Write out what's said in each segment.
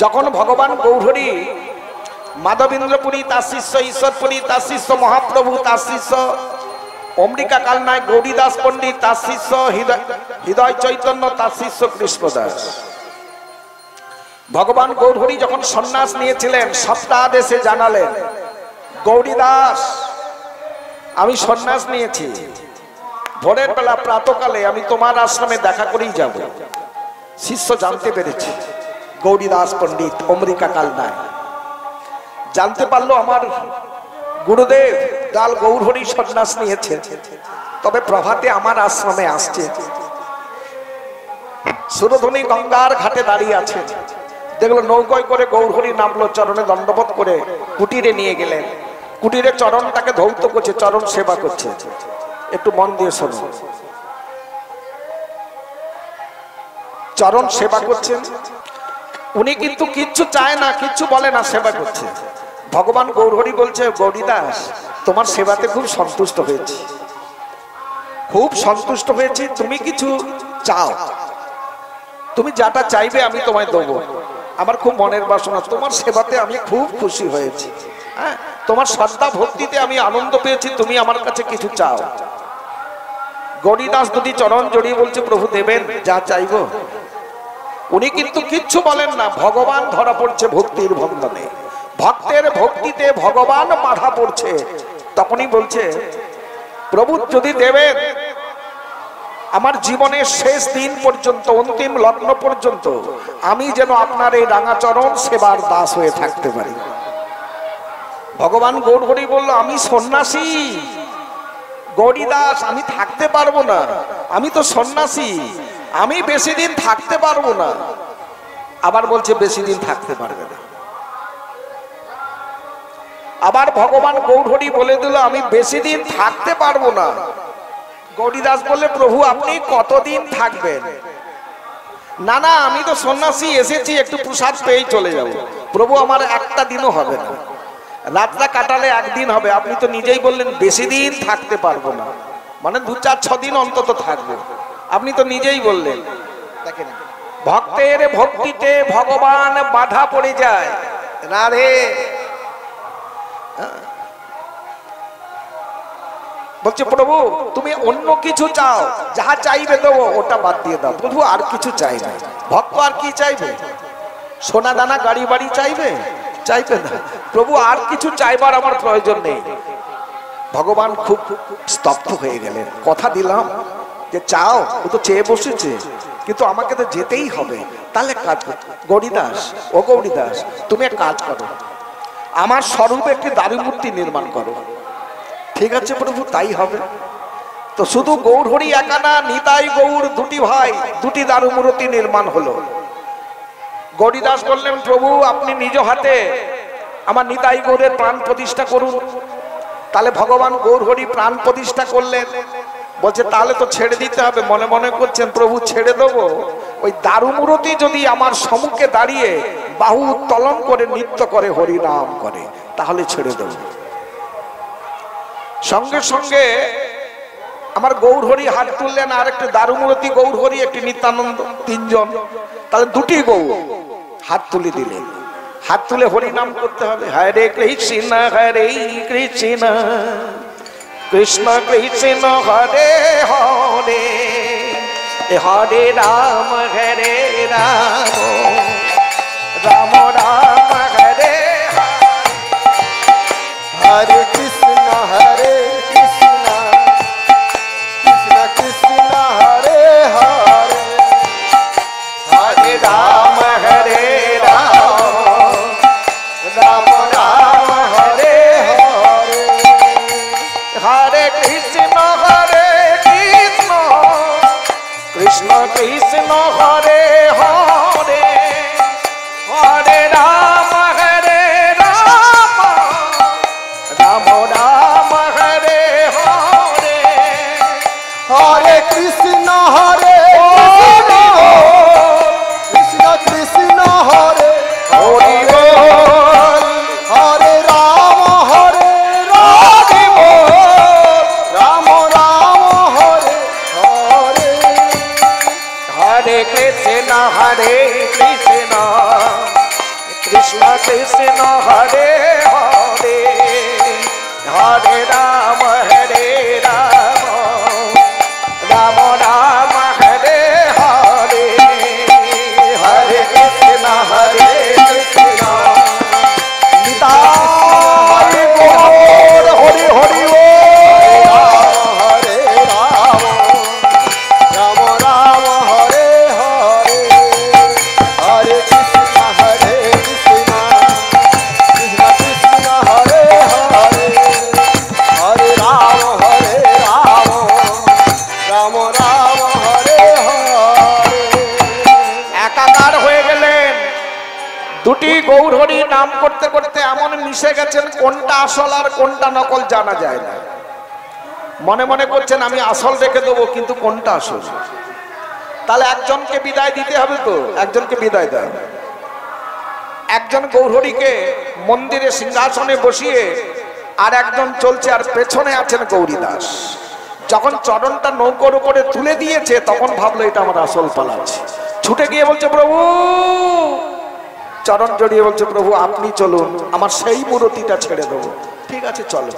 যখন ভগবান গৌরহরি মাধবেন্দ্রপুরী তার শিষ্য, ঈশ্বরপুরী তার শিষ্য, মহাপ্রভু তার শিষ্য, অম্বিকা কালনায় গৌরীদাস পণ্ডিত তার শিষ্য, হৃদয় চৈতন্য তার শিষ্য কৃষ্ণদাস, ভগবান গৌরহরি যখন সন্ন্যাস নিয়েছিলেন সপ্তাহাদেশে জানালেন, গৌরীদাস আমি সন্ন্যাস নিয়েছি, ভোরের বেলা প্রাতকালে আমি তোমার আশ্রমে দেখা করেই যাব। শিষ্য জানতে পেরেছে গৌরীদাস পণ্ডিত অম্বিকা কালনায় জানতে পারলো আমার গুরুদেব দাল গৌরহরি সন্ন্যাস নিয়েছে, তবে প্রভাতে আমার আশ্রমে আসছে। সুরধনী গঙ্গার ঘাটে দাঁড়িয়ে আছে, দেখলো নৌকায় করে গৌরহরি নামলো, চরণে দণ্ডবোধ করে কুটিরে নিয়ে গেলেন। কুটিরে চরণটাকে ধৌত করছে, চরণ সেবা করছে। একটু মন দিয়ে শোনো, চরণ সেবা করছেন উনি, কিন্তু কিচ্ছু চায় না, কিচ্ছু বলে না, সেবা করছে। ভগবান গৌরহরি বলছে, গৌরীদাস তোমার সেবাতে খুব সন্তুষ্ট হয়েছি, খুব সন্তুষ্ট হয়েছি, তুমি কিছু চাও, তুমি যাটা চাইবে আমি তোমায় দেবো। আমার খুব মনের বাসনা, তোমার সেবাতে আমি খুব খুশি হয়েছি, হ্যাঁ তোমার শ্রদ্ধা ভক্তিতে আমি আনন্দ পেয়েছি, তুমি আমার কাছে কিছু চাও। গৌরীদাস দুটি চরণ জড়িয়ে বলছে, প্রভু দেবেন যা চাইবো। উনি কিন্তু কিচ্ছু বলেন না, ভগবান ধরা পড়ছে ভক্তির বন্ধনে, ভক্তের ভক্তিতে ভগবান বাধা পড়ছে। তখনই বলছে, প্রভু যদি দেবেন আমার জীবনের শেষ দিন পর্যন্ত, অন্তিম লগ্ন পর্যন্ত আমি যেন আপনার এই রাঙাচরণ সেবার দাস হয়ে থাকতে পারি। ভগবান গৌরহরি বলল, আমি সন্ন্যাসী গৌরীদাস, আমি থাকতে পারবো না, আমি তো সন্ন্যাসী, আমি বেশি দিন থাকতে পারবো না। আবার বলছে বেশি দিন থাকতে পারবে না। আবার ভগবান গৌরহরি বলে দিল, আমি বেশি দিন থাকতে পারবো না। গৌরীদাস বললে, প্রভু আপনি কতদিন থাকবেন? না না, আমি তো সন্ন্যাসী, এসেছি একটু প্রসাদ পেয়েই চলে যাব। প্রভু আমার একটা দিনও হবে না, রাতটা কাটালে একদিন হবে, আপনি তো নিজেই বললেন বেশি দিন থাকতে পারবো না, মানে 2-4-6 দিন অন্তত থাকবো, আপনি তো নিজেই বললেন। দেখেন, ভক্তের ভক্তিতে ভগবান বাধা পড়ে যায়। রাধে বলছে, প্রভু তুমি অন্য কিছু চাও, যা চাইবে দেবো, ওটা বাদ দিয়ে দাও। প্রভু আর কিছু চাই না। ভক্ত আর কি চাইবে? সোনা দানা গাড়ি বাড়ি চাইবে? চাইবে না। প্রভু আর কিছু চাইবার আমার প্রয়োজন নেই। ভগবান খুব স্তব্ধ হয়ে গেলেন। কথা দিলাম যে চাও, ও তো চেয়ে বসেছে, কিন্তু আমাকে তো যেতেই হবে। তাহলে কাজ করো গৌরীদাস, ও গৌরীদাস তুমি এক কাজ করো, আমার স্বরূপে একটি দারু মূর্তি নির্মাণ করো। ঠিক আছে প্রভু, তাই হবে। তো শুধু গৌরহরি একা না, নিতাই গৌর দুটি ভাই, দুটি দারু মূর্তি নির্মাণ হলো। গৌরীদাস বললেন, প্রভু আপনি নিজ হাতে আমার নিতাই গৌরের প্রাণ প্রতিষ্ঠা করুন। তাহলে ভগবান গৌরহরি প্রাণ প্রতিষ্ঠা করলেন। বলছে তাহলে তো ছেড়ে দিতে হবে। মনে মনে করছেন, প্রভু ছেড়ে দেবো? ওই দারু মূর্তি যদি আমার সম্মুখে দাঁড়িয়ে বাহু উত্তোলন করে নৃত্য করে, হরি নাম করে, তাহলে ছেড়ে দেব। সঙ্গে সঙ্গে আমার গৌরহরি হাত তুললেন, আর একটি দারু মূর্তি গৌরহরি, একটি নিত্যানন্দ, তিনজন। তাহলে দুটি গৌর হাত তুলে দিলেন। হাত তুলে হরি নাম করতে হবে, হরে কৃষ্ণ হরে কৃষ্ণ কৃষ্ণ কৃষ্ণ হরে হরে, হরে রাম হরে রাম, রাম রাম হরে হরে কৃষ্ণ হরে কৃষ্ণ কৃষ্ণ কৃষ্ণ হরে হরে, হরে রাম হরে রাম, রাম রাম হরে হরে, হরে কৃষ্ণ কৃষ্ণ কৃষ্ণ হরে হরে, হরে রাম রাম, রাম রাম হরে হরে, হরে কৃষ্ণ কৃষ্ণ কৃষ্ণ হরে হরি বল, হরে রাম রাম রাম হরে হরে, হরে কৃষ্ণ কৃষ্ণ কৃষ্ণ হরে হরে হরে রাম রাম রাম হরে হরে হরে কৃষ্ণ হরে কৃষ্ণ নিতাই গৌর হরি হরি হরে রাম রাম রাম হরে হরে হরে কৃষ্ণ কৃষ্ণ কৃষ্ণ হরে হরে হরে রাম রাম রাম হরে হরে। একাকার হয়ে গেলেন। দুটি গৌরহরি নাম করতে করতে এমন মিশে গেছেন কোনটা আসল আর কোনটা নকল জানা যায় না। মনে মনে করছেন আমি আসল রেখে দেবো, কিন্তু কোনটা আসল? তাহলে একজনকে বিদায় দিতে হবে, তো একজনকে বিদায় দেয়। একজন গৌরহরিকে মন্দিরে সিংহাসনে বসিয়ে আর একজন চলছে, আর পেছনে আছেন গৌরীদাস। যখন চরণটা নৌকোর উপরে তুলে দিয়েছে তখন ভাবলো এটা আমার আসল পালাচ্ছে। ছুটে গিয়ে বলছে প্রভু, চরণ জড়িয়ে বলছে প্রভু আপনি চলুন, আমার সেই মূর্তিটা ছেড়ে দেবো। ঠিক আছে চলো।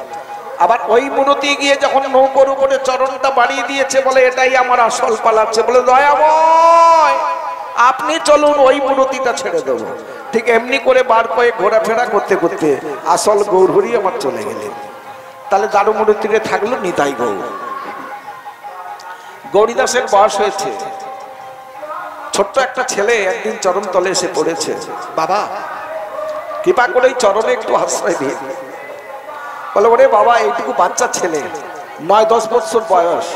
আবার ওই মূর্তি গিয়ে যখন নৌকোর উপরে চরণটা বাড়িয়ে দিয়েছে বলে এটাই আমার আসল পালাচ্ছে, বলে দয়াময় আপনি চলুন, ওই মূর্তিটা ছেড়ে দেবো। ঠিক এমনি করে বার কয়েক ঘোরাফেরা করতে করতে আসল গৌরহরি আমার চলে গেলেন। তাহলে দারু মূর্তিতে থাকলো নিতাই গৌর। গৌরীদাসের বয়স হয়েছে। ছোট্ট একটা ছেলে একদিন চরণ তলে এসে পড়েছে, বাবা কৃপা করে এই চরণে একটু আশ্রয় দিয়ে। বলে ওরে বাবা, এইটুকু বাচ্চা ছেলে, 9-10 বছর বয়স,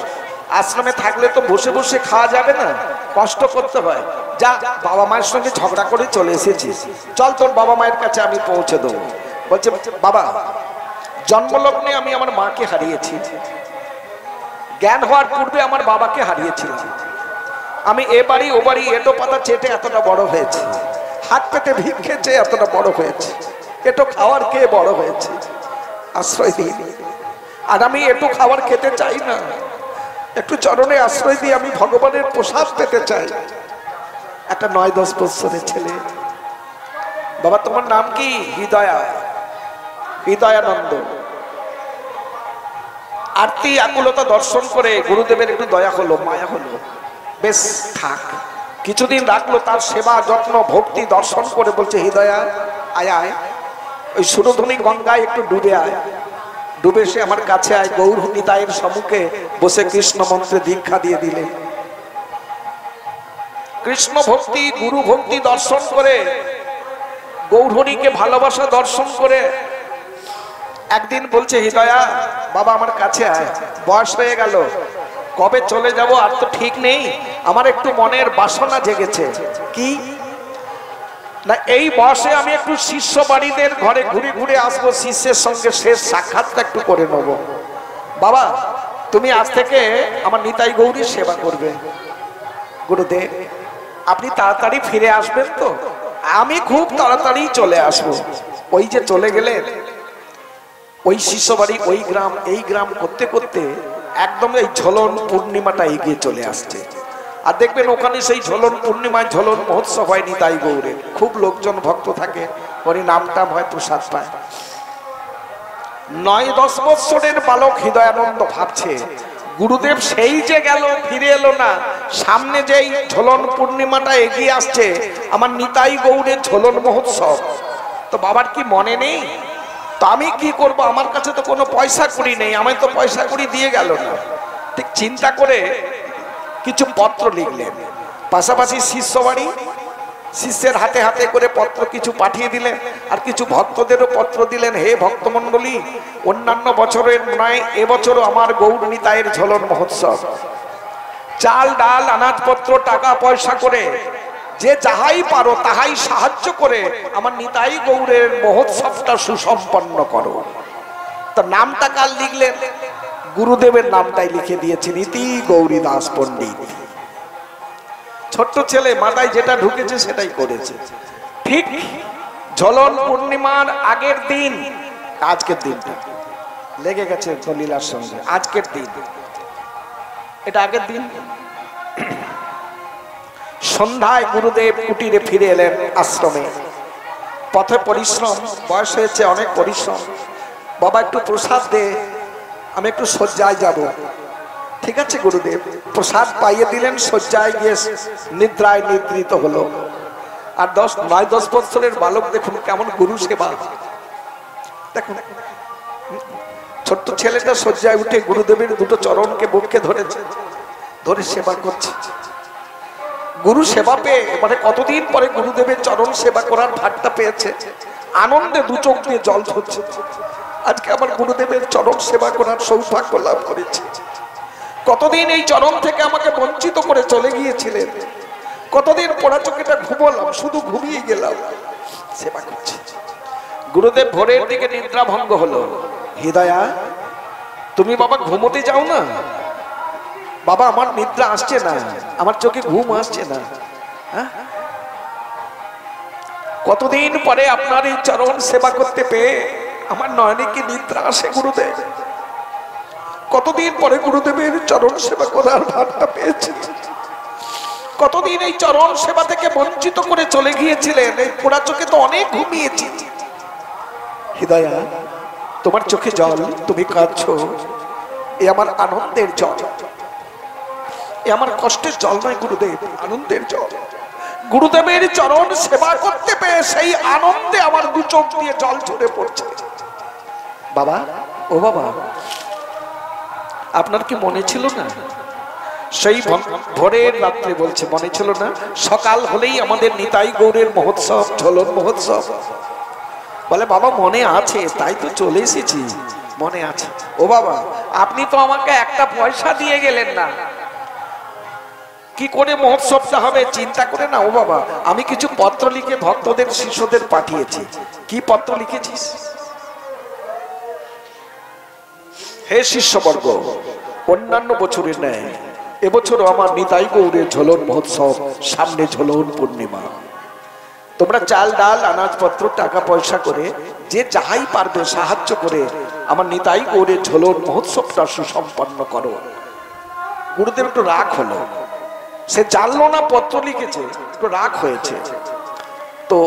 আশ্রমে থাকলে তো বসে বসে খাওয়া যাবে না, কষ্ট করতে হয়। যা, বাবা মায়ের সঙ্গে ঝগড়া করে চলে এসেছিস, চল তোর বাবা মায়ের কাছে আমি পৌঁছে দেবো। বলছে বাবা, জন্মলগ্নে আমি আমার মাকে হারিয়েছি, জ্ঞান হওয়ার পূর্বে আমার বাবাকে হারিয়েছিলাম। আমি এ বাড়ি ও বাড়ি এটো পাতা চেটে এতটা বড় হয়েছে, হাত পেতে ভিক খেয়েছে এতটা বড় হয়েছে, এটো খাওয়ার খেয়ে বড় হয়েছে, আশ্রয় দিই। আর আমি একটু খাবার খেতে চাই না, একটু চরণে আশ্রয় দিয়ে আমি ভগবানের প্রসাদ পেতে চাই। একটা 9-10 বছরের ছেলে। বাবা তোমার নাম কি? হৃদয়া, হৃদয়ানন্দ। আরতি আকুলতা দর্শন করে গুরুদেবের একটু দয়া হলো, মায়া হলো, বেশ থাক। কিছুদিন রাখলো, তার সেবা যত্ন ভক্তি দর্শন করে বলছে হৃদয়া আয় আয়, ওই সুরধ্বনি গঙ্গায় একটু ডুবে আয়, ডুবে সে আমার কাছে আয়। গৌর নিতাইয়ের সম্মুখে বসে কৃষ্ণ মন্ত্রে দীক্ষা দিয়ে দিলেন। কৃষ্ণ ভক্তি গুরু ভক্তি দর্শন করে, গৌরহরিকে ভালোবাসা দর্শন করে একদিন বলছে হৃদয়া বাবা আমার কাছে আয়, বয়স হয়ে গেল, কবে চলে যাব আর তো ঠিক নেই, আমার একটু মনের বাসনা জেগেছে। কি না, এই বয়সে আমি একটু শিষ্য বাড়িদের ঘরে ঘুরে ঘুরে আসবো, শিষ্যের সঙ্গে শেষ সাক্ষাৎটা একটু করে নেব। বাবা তুমি আজ থেকে আমার নিতাই গৌরীর সেবা করবে। গুরুদেব আপনি তাড়াতাড়ি ফিরে আসবেন তো? আমি খুব তাড়াতাড়ি চলে আসবো। ওই যে চলে গেলেন, ওই শিষ্য বাড়ি, ওই গ্রাম, এই গ্রাম করতে করতে একদম এই ঝোলন পূর্ণিমাটা এগিয়ে চলে আসছে। আর দেখবেন ওখানে সেই ঝোলন পূর্ণিমায় ঝোলন মহোৎসব হয় নিতাই গৌরে, খুব লোকজন ভক্ত থাকে, ওর নামটাম হয়, প্রসাদ পায়। 9-10 বৎসরের বালক হৃদয়ানন্দ ভাবছে গুরুদেব সেই যে গেল, ফিরে এলো না, সামনে যেই ঝোলন পূর্ণিমাটা এগিয়ে আসছে, আমার নিতাই গৌরের ঝোলন মহোৎসব, তো বাবার কি মনে নেই? তো আমি কি করব, আমার কাছে তো কোনো পয়সা কড়ি নেই, আমায় তো পয়সা কড়ি দিয়ে গেল না। ঠিক চিন্তা করে কিছু পত্র লিখলেন, পাশাপাশি শিষ্য বাড়ি শিষ্যের হাতে হাতে করে পত্র কিছু পাঠিয়ে দিলেন, আর কিছু ভক্তদেরও পত্র দিলেন। হে ভক্তমণ্ডলী, অন্যান্য বছরের নয়, এবছরও আমার গৌর নিতাইয়ের ঝোলন মহোৎসব, চাল ডাল আনাজপত্র টাকা পয়সা করে যে যাহাই পারো তাহাই সাহায্য করে আমার নিতাই গৌরের মহোৎসবটা সুসম্পন্ন করো। তো নামটা কাল লিখলেন, গুরুদেবের নামটাই লিখে দিয়েছেন, ইতি গৌরীদাস পণ্ডিত। ছোট্ট ছেলে মাথায় যেটা ঢুকেছে সেটাই করেছে। ঠিক ঝোলন পূর্ণিমার আগের দিন, আজকের দিনটা লেগে গেছে লীলার সঙ্গে, আজকের দিন, এটা আগের দিন। সন্ধ্যায় গুরুদেব কুটিরে ফিরে এলেন আশ্রমে। পথে পরিশ্রম, বয়স হয়েছে অনেক পরিশ্রম, বাবা একটু প্রসাদ দে, আমি একটু শয্যায় যাব। ঠিক আছে গুরুদেব, প্রসাদ পাইয়ে দিলেন, শয্যায় গিয়ে নিদ্রায় নিদ্রিত হলো। আর 9-10 বছরের বালক দেখুন কেমন গুরু সেবা, দেখুন ছোট্ট ছেলেটা শয্যায় উঠে গুরুদেবের দুটো চরণকে বুকে ধরেছে, ধরে সেবা করছে। গুরু সেবা পেয়ে মানে কতদিন পরে গুরুদেবের চরণ সেবা করার ভাগটা পেয়েছে, আনন্দে দু চোখ দিয়ে জল ঝরছে। আজকে আমার গুরুদেবের চরণ সেবা করার সৌভাগ্য লাভ করেছে। কতদিন এই চরণ থেকে আমাকে বঞ্চিত করে চলে গিয়েছিলেন, কতদিন পোড়া চোখেটা ঘুমলাম, শুধু ঘুমিয়ে গেলাম, সেবা করছে। গুরুদেব ভোরের দিকে নিদ্রা ভঙ্গ হলো। হৃদয়া, তুমি বাবা ঘুমোতে যাও না। বাবা আমার নিদ্রা আসছে না, আমার চোখে ঘুম আসছে না। কতদিন পরে আপনার এই চরণ সেবা করতে পেয়ে আমার নয়নে কি নিদ্রা আসে গুরুদেব। কতদিন পরে গুরুদেবের চরণ সেবা করার ভাগটা পেয়েছি। কতদিন এই চরণ সেবা থেকে বঞ্চিত করে চলে গিয়েছিলেন, এই পোড়া চোখে তো অনেক ঘুমিয়েছি। হৃদয়া, তোমার চোখে জল, তুমি কাঁদছো, এ আমার আনন্দের জল, এ আমার কষ্টের জল নয় গুরুদেব, আনন্দের জল। গুরুদেবের চরণ সেবা করতে পেয়ে সেই আনন্দে আমার দু চোখ দিয়ে জল ঝরে পড়ছে। বাবা, ও বাবা, আপনার কি মনে ছিল না সেই ভোরের রাত্রে, বলছে মনে ছিল না, সকাল হলেই আমাদের নিতাই গৌরের মহোৎসব, ঝোলন মহোৎসব। বলে বাবা মনে আছে, তাই তো চলে এসেছি, মনে আছে। ও বাবা, আপনি তো আমাকে একটা পয়সা দিয়ে গেলেন না, কি করে মহোৎসবটা হবে চিন্তা করে না। ও বাবা, আমি কিছু পত্র লিখে ভক্তদের শিষ্যদের পাঠিয়েছি। কি পত্র লিখেছিস? হে শিষ্যবর্গ, অন্যান্য বছরের ন্যায় এবছরও আমার নিতাই গৌরের ঝোলন মহোৎসব, সামনে ঝোলন পূর্ণিমা। তোমরা চাল ডাল আনাজপত্র টাকা পয়সা করে যে যাহাই পারবে সাহায্য করে আমার নিতাই গৌরের ঝোলন মহোৎসবটা সুসম্পন্ন করো। গুরুদেব একটু রাগ হলো, সে জানলো না পত্র লিখেছে, একটু রাগ হয়েছে। তো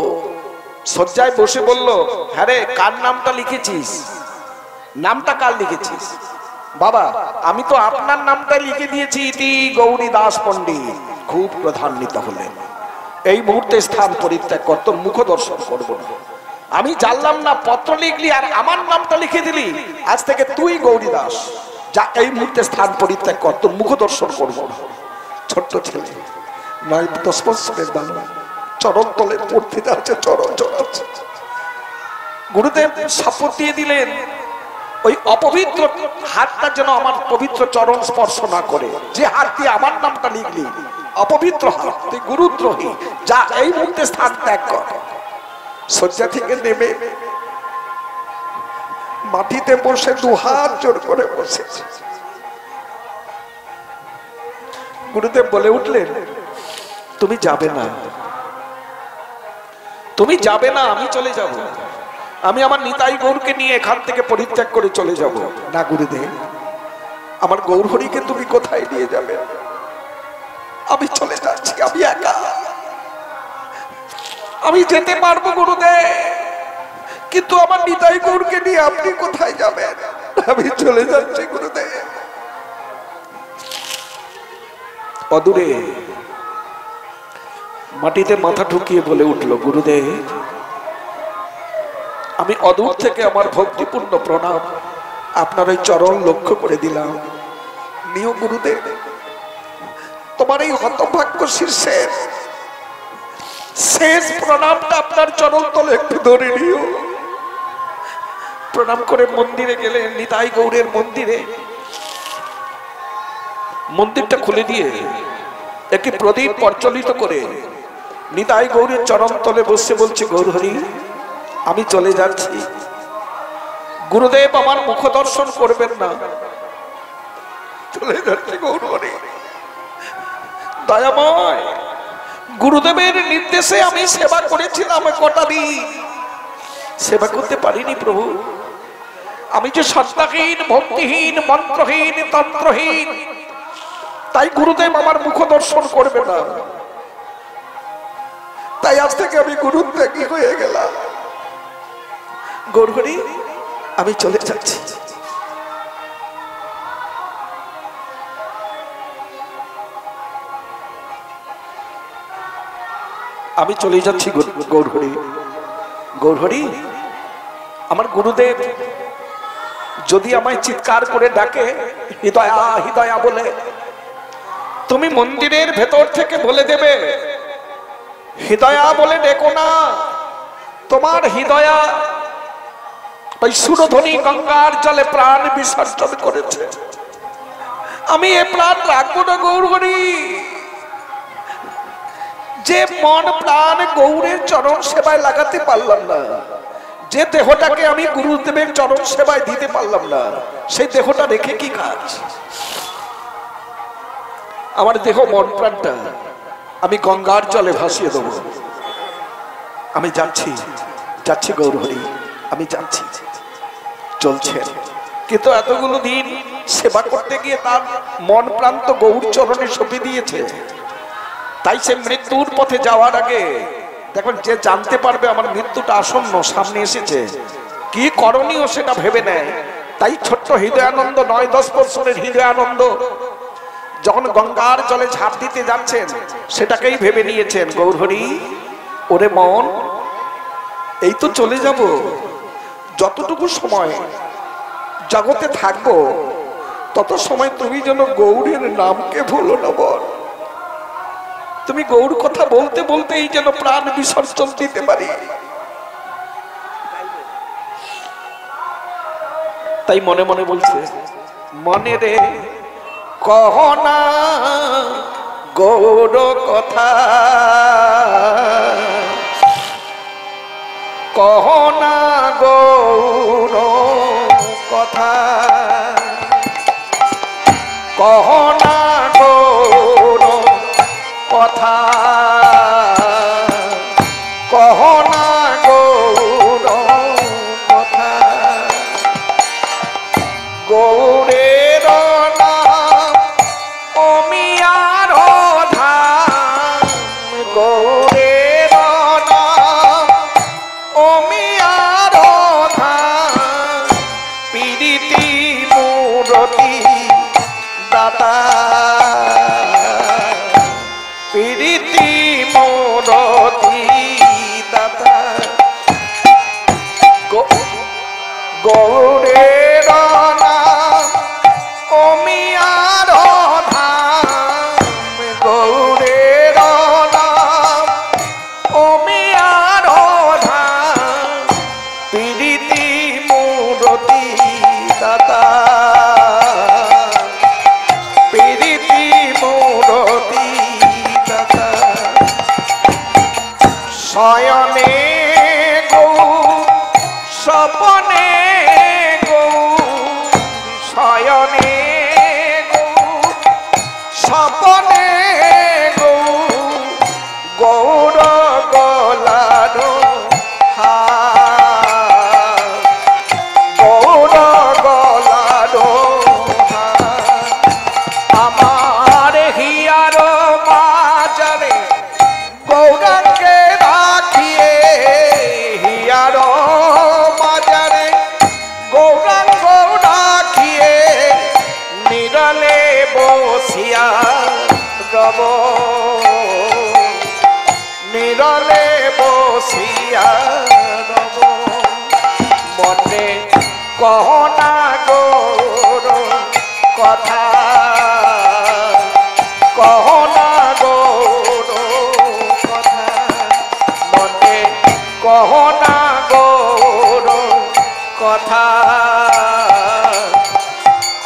শয্যায় বসে বলল, হ্যাঁ রে, কার নামটা লিখেছিস? নামটা কার লিখেছিস? বাবা, আমি তো আপনার নামটা লিখে দিয়েছি, ইতি গৌরী দাস পণ্ডিত। খুব প্রধান্বিত হলেন। এই মুহূর্তে স্থান পরিত্যাগ কর, তোর মুখ দর্শন করবো না। আমি জানলাম না, পত্র লিখলি আর আমার নামটা লিখে দিলি, আজ থেকে তুই গৌরী দাস, যা এই মুহূর্তে স্থান পরিত্যাগ কর, তোর মুখ দর্শন করবো না। ছোট্ট ছেলে, 9-10 বছরের বালক, চরণ তলে পড়তে যাচ্ছে, চরণ জড়াচ্ছে। গুরুদেব শপথ দিয়ে দিলেন, ওই অপবিত্র হাতটা যেন আমার পবিত্র চরণ স্পর্শ না করে। যে হাত দিয়ে আমার নামটা লিখলি অপবিত্র হাত, তুই গুরুদ্রোহী, যা এই মুহূর্তে স্থান ত্যাগ কর। শয্যা থেকে নেমে মাটিতে বসে দু হাত জোর করে বসেছে। গুরুদেব বলে উঠলেন, তুমি যাবে না, তুমি যাবে না, আমি চলে যাব। আমি আমার নিতাই গৌরকে নিয়ে এখান থেকে পরিত্যাগ করে চলে যাব। না গুরুদেব, আমার গৌরহরিকে তুমি কোথায় নিয়ে যাবে? আমি চলে যাচ্ছি, আমি একা, আমি যেতে পারবো গুরুদেব, কিন্তু আমার নিতাই গৌরকে নিয়ে আপনি কোথায় যাবেন? আমি চলে যাচ্ছি গুরুদেব। অদূরে মাটিতে মাথা ঢুকিয়ে বলে উঠল, গুরুদেব, আমি অদূর থেকে আমার ভক্তিপূর্ণ প্রণাম আপনার ওই চরণ লক্ষ্য করে দিলাম। নিও গুরুদেব, তোমার এই হতভাগ্য শীর্ষের শেষ প্রণামটা আপনার চরণ তলে একটু ধরে নিও। প্রণাম করে মন্দিরে গেলেন, নিতাই গৌরের মন্দিরে। মন্দিরটা খুলে দিয়ে একটি প্রদীপ প্রজ্বলিত করে নিতাই গৌরের চরণ তলে বসে বলছে, গৌরহরি, আমি চলে যাচ্ছি, গুরুদেব আমার মুখ দর্শন করবেন না, চলে যাচ্ছি গৌরহরি। দয়াময়, গুরুদেবের নির্দেশে আমি সেবা করেছিলাম, কটা দিন সেবা করতে পারিনি প্রভু। আমি যে সত্তাহীন, ভক্তিহীন, মন্ত্রহীন, তন্ত্রহীন, তাই গুরুদেব আমার মুখ দর্শন করবে না। তাই আজ থেকে আমি গুরুত্যাগী হয়ে গেলাম। গৌরহরি আমি চলে যাচ্ছি। আমি চলে যাচ্ছি গৌরহরি। গৌরহরি, আমার গুরুদেব যদি আমায় চিৎকার করে ডাকে হৃদয়া হৃদয়া বলে, তুমি মন্দিরের ভেতর থেকে বলে দেবে হৃদয়া বলে ডেকো না, তোমার হৃদয়া ওই সুরধ্বনি গঙ্গার জলে প্রাণ বিসর্জন করেছে। আমি এ প্রাণ রাখবো না গৌরহরি। যে মন প্রাণ গৌরের চরণ সেবায় লাগাতে পারলাম না, যে দেহটাকে আমি গুরুদেবের চরণ সেবায় দিতে পারলাম না, সেই দেহটা রেখে কি কাজ? আমার দেহ মন প্রাণটা আমি গঙ্গার জলে ভাসিয়ে দেবো। আমি যাচ্ছি যাচ্ছি গৌরহরি, আমি যাচ্ছি। চলছে, কিন্তু এতগুলো দিন সেবা করতে গিয়ে তার মন প্রাণ তো গৌর চরণে সঁপে দিয়েছে। তাই সে মৃত্যুর পথে যাওয়ার আগে দেখুন, যে জানতে পারবে আমার মৃত্যুটা আসন্ন সামনে এসেছে, কি করণীয় সেটা ভেবে নেয়। তাই ছোট্ট হৃদয়ানন্দ 9-10 বছরের হৃদয়ানন্দ যখন গঙ্গার জলে ঝাঁপ দিতে যাচ্ছেন, সেটাকেই ভেবে নিয়েছেন গৌরহরি, ওরে মন, এই তো চলে যাব, যতটুকু সময় জগতে থাকবো তত সময় তুমি যেন গৌরের নামকে ভুলো না বল। তুমি গৌর কথা বলতে বলতেই যেন প্রাণ বিসর্জন দিতে পারি। তাই মনে মনে বলছে, মনে রে কহনা গৌর কথা, কহনা গৌর কথা, কহনা গৌর কথা, কহনা গৌর কথা। গৌরের নাম অমিয়ার ধাম, গৌরের নাম অমিয়ার ধাম, পীড়িতি মূরতি দাতা, পীড়িতি মূরতি দাতা। গৌরের নাম অমিয়ার ধাম, গৌরের নাম অমিয়ার ধাম, পীড়িতি মূরতি দাতা, পীড়িতি মূরতি দাতা। শয়নে গৌর স্বপনে গৌর, শয়নে গৌর স্বপনে গৌর, গৌর গলার হার, গৌর গলার হার। আমার হিয়ার মাঝারে গৌরাঙ্গে রাখিয়ে, হিয়ার মাঝারে গৌরাঙ্গ রাখিয়ে, নিরলে বসিয়া রব, নিরলে বসিয়া রব। মনে কহনা গৌর কথা, কহনা গৌর কথা, মনে কহনা গৌর কথা,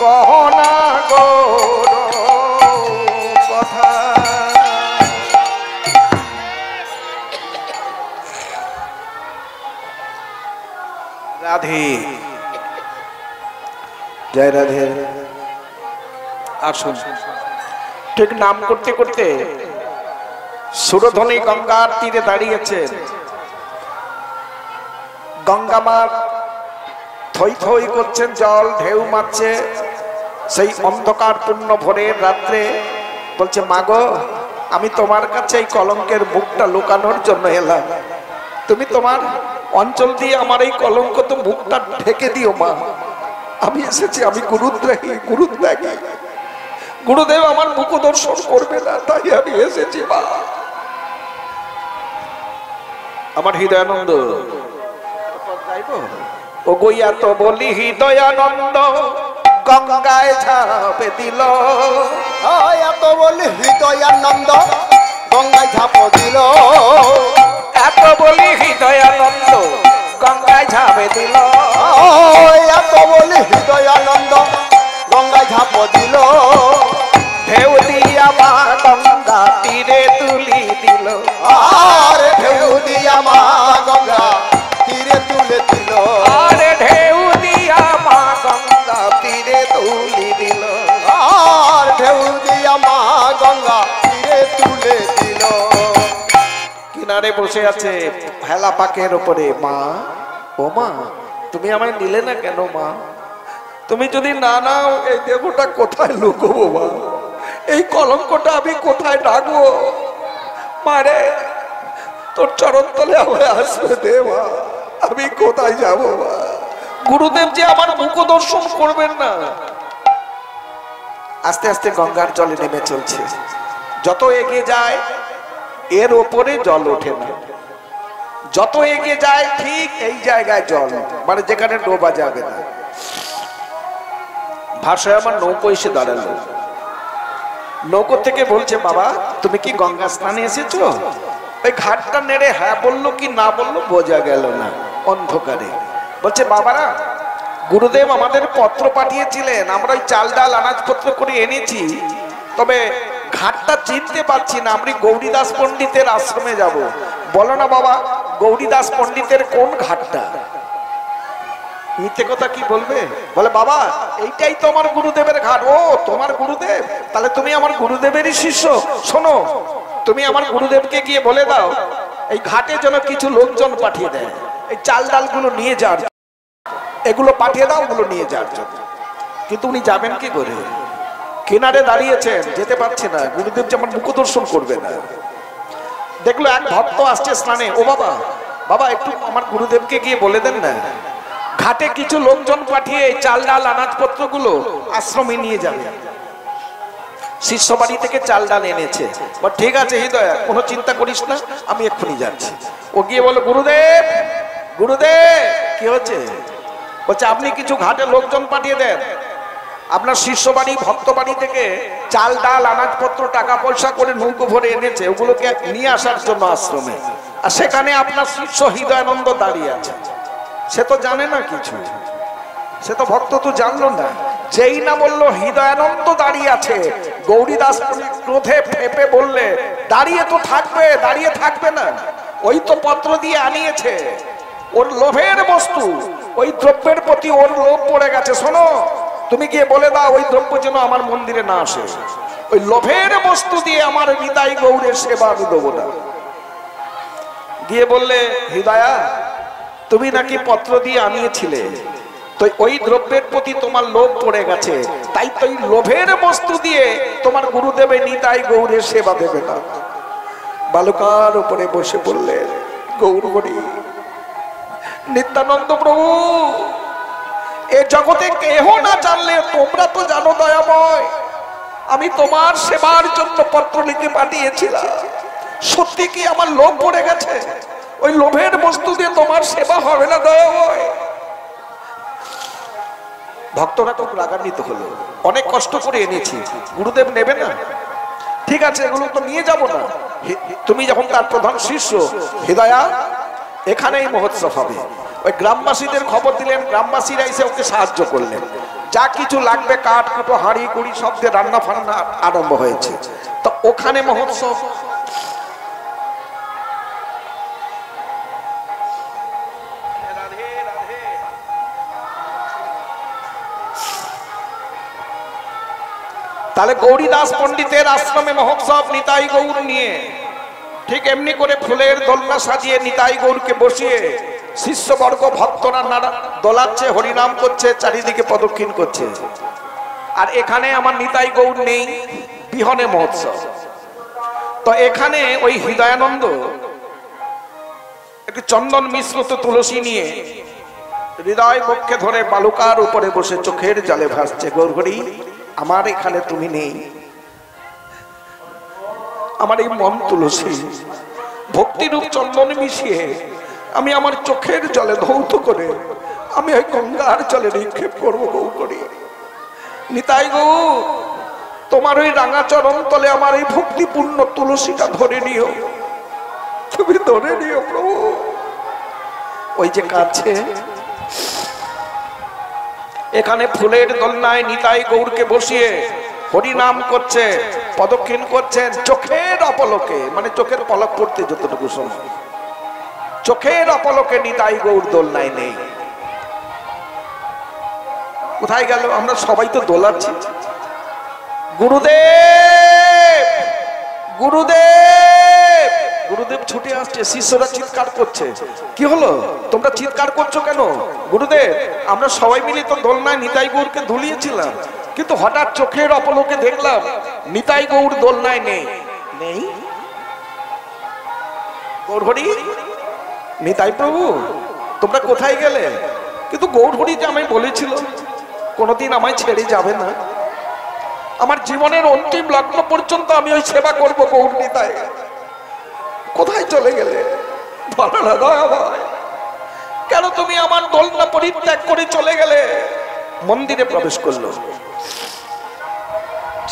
কহনা গৌর কথা। রাধে, জয় রাধে। আসুন, ঠিক নাম করতে করতে সুরধ্বনি গঙ্গার তীরে দাঁড়িয়েছেন। গঙ্গা মা থই থই করছেন, জল ঢেউ মারছে। সেই অন্ধকার পূর্ণ ভোরের রাত্রে বলছে, মাগো, আমি তোমার কাছে এই কলঙ্কের মুখটা লুকানোর জন্য এলাম। তুমি তোমার অঞ্চল দিয়ে আমার এই কলঙ্ক তো মুখটা ঢেকে দিও মা। আমি এসেছি, আমি গুরুদ্রাহী, গুরুত্যাগী। গুরুদেব আমার মুখ দর্শন করবে না, তাই আমি এসেছি মা। আমার হৃদয়ানন্দ ও গইয়া তো বলি হৃদয়ানন্দ গঙ্গায় ঝাঁপে দিল। এত বলি হৃদয়ানন্দ গঙ্গায় ঝাঁপ দিল। এত বলি হৃদয়ানন্দ গঙ্গায় ঝাঁপে দিল। এত বলি হৃদয়ানন্দ গঙ্গায় ঝাঁপ দিল। ঢেউ দিয়া মা গঙ্গা তীরে তুলি দিল। আরে ঢেউ দিয়া মা গঙ্গা তীরে তুলে দিল। আরে ঢেউ দিয়া মা গঙ্গা তীরে তুলি দিল। আর ঢেউ দিয়া মা গঙ্গা তীরে তুলে দিল। কিনারে বসে আছে হেলা পাকের উপরে মা। ও মা, তুমি আমায় নিলে না কেন মা? তুমি যদি না নাও এই দেহটা কোথায় লুকোবো মা? এই কলঙ্কটা আমি কোথায় ডাকবো? মারে তোর চরণ তলে আমায় আসবে দে মা, আমি কোথায় যাবো মা? গুরুদেব যে আমার মুখ দর্শন করবেন না। আস্তে আস্তে গঙ্গার জলে নেমে চলছে। যত এগিয়ে যায় এর ওপরে জল ওঠে না। যত এগিয়ে যায় ঠিক এই জায়গায় জল, মানে যেখানে ডোবা যাবে না। ভাষায় আমার নৌকো এসে দাঁড়ালো। নৌকো থেকে বলছে, বাবা তুমি কি গঙ্গা স্নানে এসেছো? ওই ঘাটটা নেড়ে হ্যাঁ বললো কি না বললো বোঝা গেল না অন্ধকারে। বলছে, বাবারা গুরুদেব আমাদের পত্র পাঠিয়েছিলেন, আমরা ওই চাল ডাল আনাজপত্র করে এনেছি, তবে ঘাটটা চিনতে পারছি না। আমি গৌরীদাস পণ্ডিতের আশ্রমে যাব। বলো না বাবা, গৌরীদাস পণ্ডিতের কোন ঘাটটা? মিথ্যে কথা কি বলবে? বলে, বাবা এইটাই তো আমার গুরুদেবের ঘাট। ও তোমার গুরুদেব, তাহলে তুমি আমার গুরুদেবেরই শিষ্য। শোনো, তুমি আমার গুরুদেবকে গিয়ে বলে দাও এই ঘাটে যেন কিছু লোকজন পাঠিয়ে দেয়, এই চাল ডালগুলো নিয়ে যাওয়ার, এগুলো পাঠিয়ে দাও, ওগুলো নিয়ে যাওয়ার জন্য। কিন্তু উনি যাবেন কি করে? কিনারে দাঁড়িয়েছেন, যেতে পারছে না। গুরুদেব যেমন মুখ দর্শন করবে না। দেখলো এক ভক্ত আসছে স্নানে। ও বাবা, বাবা একটু আমার গুরুদেবকে গিয়ে বলে দেন না ঘাটে কিছু লোকজন পাঠিয়ে চাল ডাল আনাজপত্র গুলো আশ্রমে নিয়ে যাবে। শিষ্য বাড়ি থেকে চাল ডাল এনেছে। ঠিক আছে হৃদয়, কোনো চিন্তা করিস না, আমি এক্ষুনি যাচ্ছি। ও গিয়ে বলো, গুরুদেব গুরুদেব কি হচ্ছে? বলছে, আপনি কিছু ঘাটে লোকজন পাঠিয়ে দেন। আপনার শিষ্য বাড়ি ভক্ত বাড়ি থেকে চাল ডাল আনাজপত্র টাকা পয়সা করে নৌকো ভরে এনেছে, ওগুলোকে নিয়ে আসার জন্য আশ্রমে। আর সেখানে আপনার শিষ্য হৃদয়ানন্দ দাঁড়িয়ে আছে। সে তো জানে না কিছু, সে তো ভক্ত তো জানলো না। যেই না বললো হৃদয়ানন্দ দাঁড়িয়ে আছে, গৌরীদাস ক্রোধে ফেপে বললে, দাঁড়িয়ে তো থাকবে, দাঁড়িয়ে থাকবে না, ওই তো পত্র দিয়ে আনিয়েছে, ওর লোভের বস্তু, ওই দ্রব্যের প্রতি ওর লোভ পড়ে গেছে। শোনো, তুমি গিয়ে বলে দাও ওই দ্রব্য যেন আমার মন্দিরে না আসে। ওই লোভের বস্তু দিয়ে আমার নিতাই গৌরের সেবা আমি দেবো না। গিয়ে বললে, হৃদয়া তুমি নাকি পত্র দিয়ে আনিয়েছিলে, তো ওই দ্রব্যের প্রতি তোমার লোভ পড়ে গেছে, তাই তো ওই লোভের বস্তু দিয়ে তোমার গুরুদেবে নিতাই গৌরের সেবা দেবে না। বালুকার উপরে বসে বললেন, গৌরহরি নিত্যানন্দ প্রভু, এ জগতে কেহ না জানলে তোমরা তো জানো দয়াময়, আমি তোমার সেবার জন্য পত্র লিখে পাঠিয়েছিলাম। সত্যি কি আমার লোভ পড়ে গেছে? ওই লোভের বস্তু দিয়ে তোমার সেবা হবে না দয়াময়। ভক্তরা খুব রাগান্বিত হলো। অনেক কষ্ট করে এনেছি, গুরুদেব নেবে না? ঠিক আছে, এগুলো তো নিয়ে যাব না। তুমি যখন তার প্রধান শিষ্য, হৃদয়া এখানেই মহোৎসব হবে। ওই গ্রামবাসীদের খবর দিলেন, গ্রামবাসীরা এসে ওকে সাহায্য করলেন। যা কিছু লাগবে কাঠ কুটো হাঁড়ি কুড়ি সব দিয়ে রান্না ফান্না আরম্ভ হয়েছে। তো ওখানে মহোৎসব। তাহলে গৌরীদাস পণ্ডিতের আশ্রমে মহোৎসব নিতাই গৌর নিয়ে। ঠিক এমনি করে ফুলের দোলনা সাজিয়ে নিতাই গৌরকে বসিয়ে শিষ্যবর্গ ভক্তরা দোলাচ্ছে, হরিনাম করছে, চারিদিকে প্রদক্ষিণ করছে। আর এখানে আমার নিতাই গৌর নেই, বিহনে মহোৎসব। তো এখানে ওই হৃদয়ানন্দ একটি চন্দন মিশ্রিত তুলসী নিয়ে হৃদয় বক্ষে ধরে বালুকার উপরে বসে চোখের জলে ভাসছে। গৌরহরি, আমার এখানে তুমি নেই, আমার এই মন তুলসী ভক্তিরূপ চন্দন মিশিয়ে আমি আমার চোখের জলে ধৌত করে আমি ওই গঙ্গার জলে নিক্ষেপ করবো। গৌরহরি, নিতাই গৌর, তোমার ওই রাঙা চরণ তলে আমার এই ভক্তিপূর্ণ তুলসীটা ধরে নিও, তুমি ধরে নিও প্রভু। ওই যে কাছে এখানে ফুলের দোলনায় নিতাই গৌরকে বসিয়ে হরিনাম করছে, পদক্ষিণ করছেন চোখের অপলকে, মানে চোখের পলক পড়তে যতটুকু সময়, চোখের অপলকে নিতাই গৌর দোলনায় নেই। কোথায় গেল? আমরা সবাই তো দোলাচ্ছি। গুরুদেব, গুরুদেব, গুরুদেব ছুটে আসছে, শিষ্যরা চিৎকার করছে। কি হলো, তোমরা চিৎকার করছো কেন? গুরুদেব, আমরা সবাই মিলে তো দোলনায় নিতাই গৌরকে দুলিয়েছিলাম, কিন্তু হঠাৎ চোখের অপলকে দেখলাম নিতাই গৌর দোলনায় নেই। নেই? গৌরহরি, নিতাই প্রভু, তোমরা কোথায় গেলে? কিন্তু গৌরহরি যে আমায় বলেছিল কোনোদিন আমায় ছেড়ে যাবে না, আমার জীবনের অন্তিম লগ্ন পর্যন্ত আমি ওই সেবা করবো। গৌর নিতাই, কোথায় চলে গেলে? ভালো না দয়া ভাই, কেন তুমি আমার দোলনা পরিত্যাগ করে চলে গেলে? মন্দিরে প্রবেশ করলো,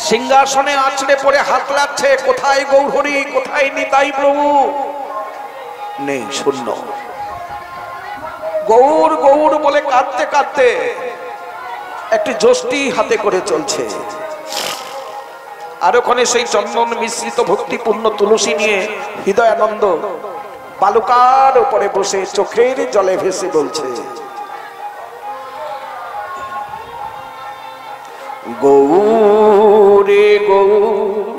সিংহাসনে আছড়ে পড়ে হাত লাগছে, কোথায় গৌরহরি, কোথায় নিতাই প্রভু? নেই, শূন্য। গৌর গৌর বলে কাঁদতে কাঁদতে একটি যষ্টি হাতে করে চলছে, আর ওখানে সেই চন্দন মিশ্রিত ভক্তিপূর্ণ তুলসী নিয়ে হৃদয়ানন্দ বালুকার উপরে বসে চোখের জলে ভেসে বলছে, গৌরে গৌর,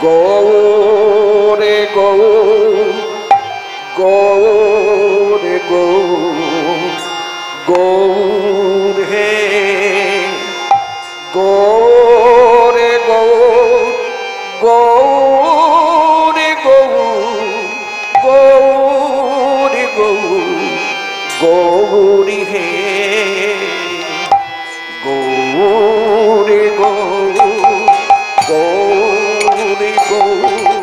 গৌরে গৌর, গৌরে গৌর, গৌর হে গৌরে গৌর, গৌরে গৌর, গৌরে গৌর, গৌরী হে গৌরে গৌর, গৌরে গৌর,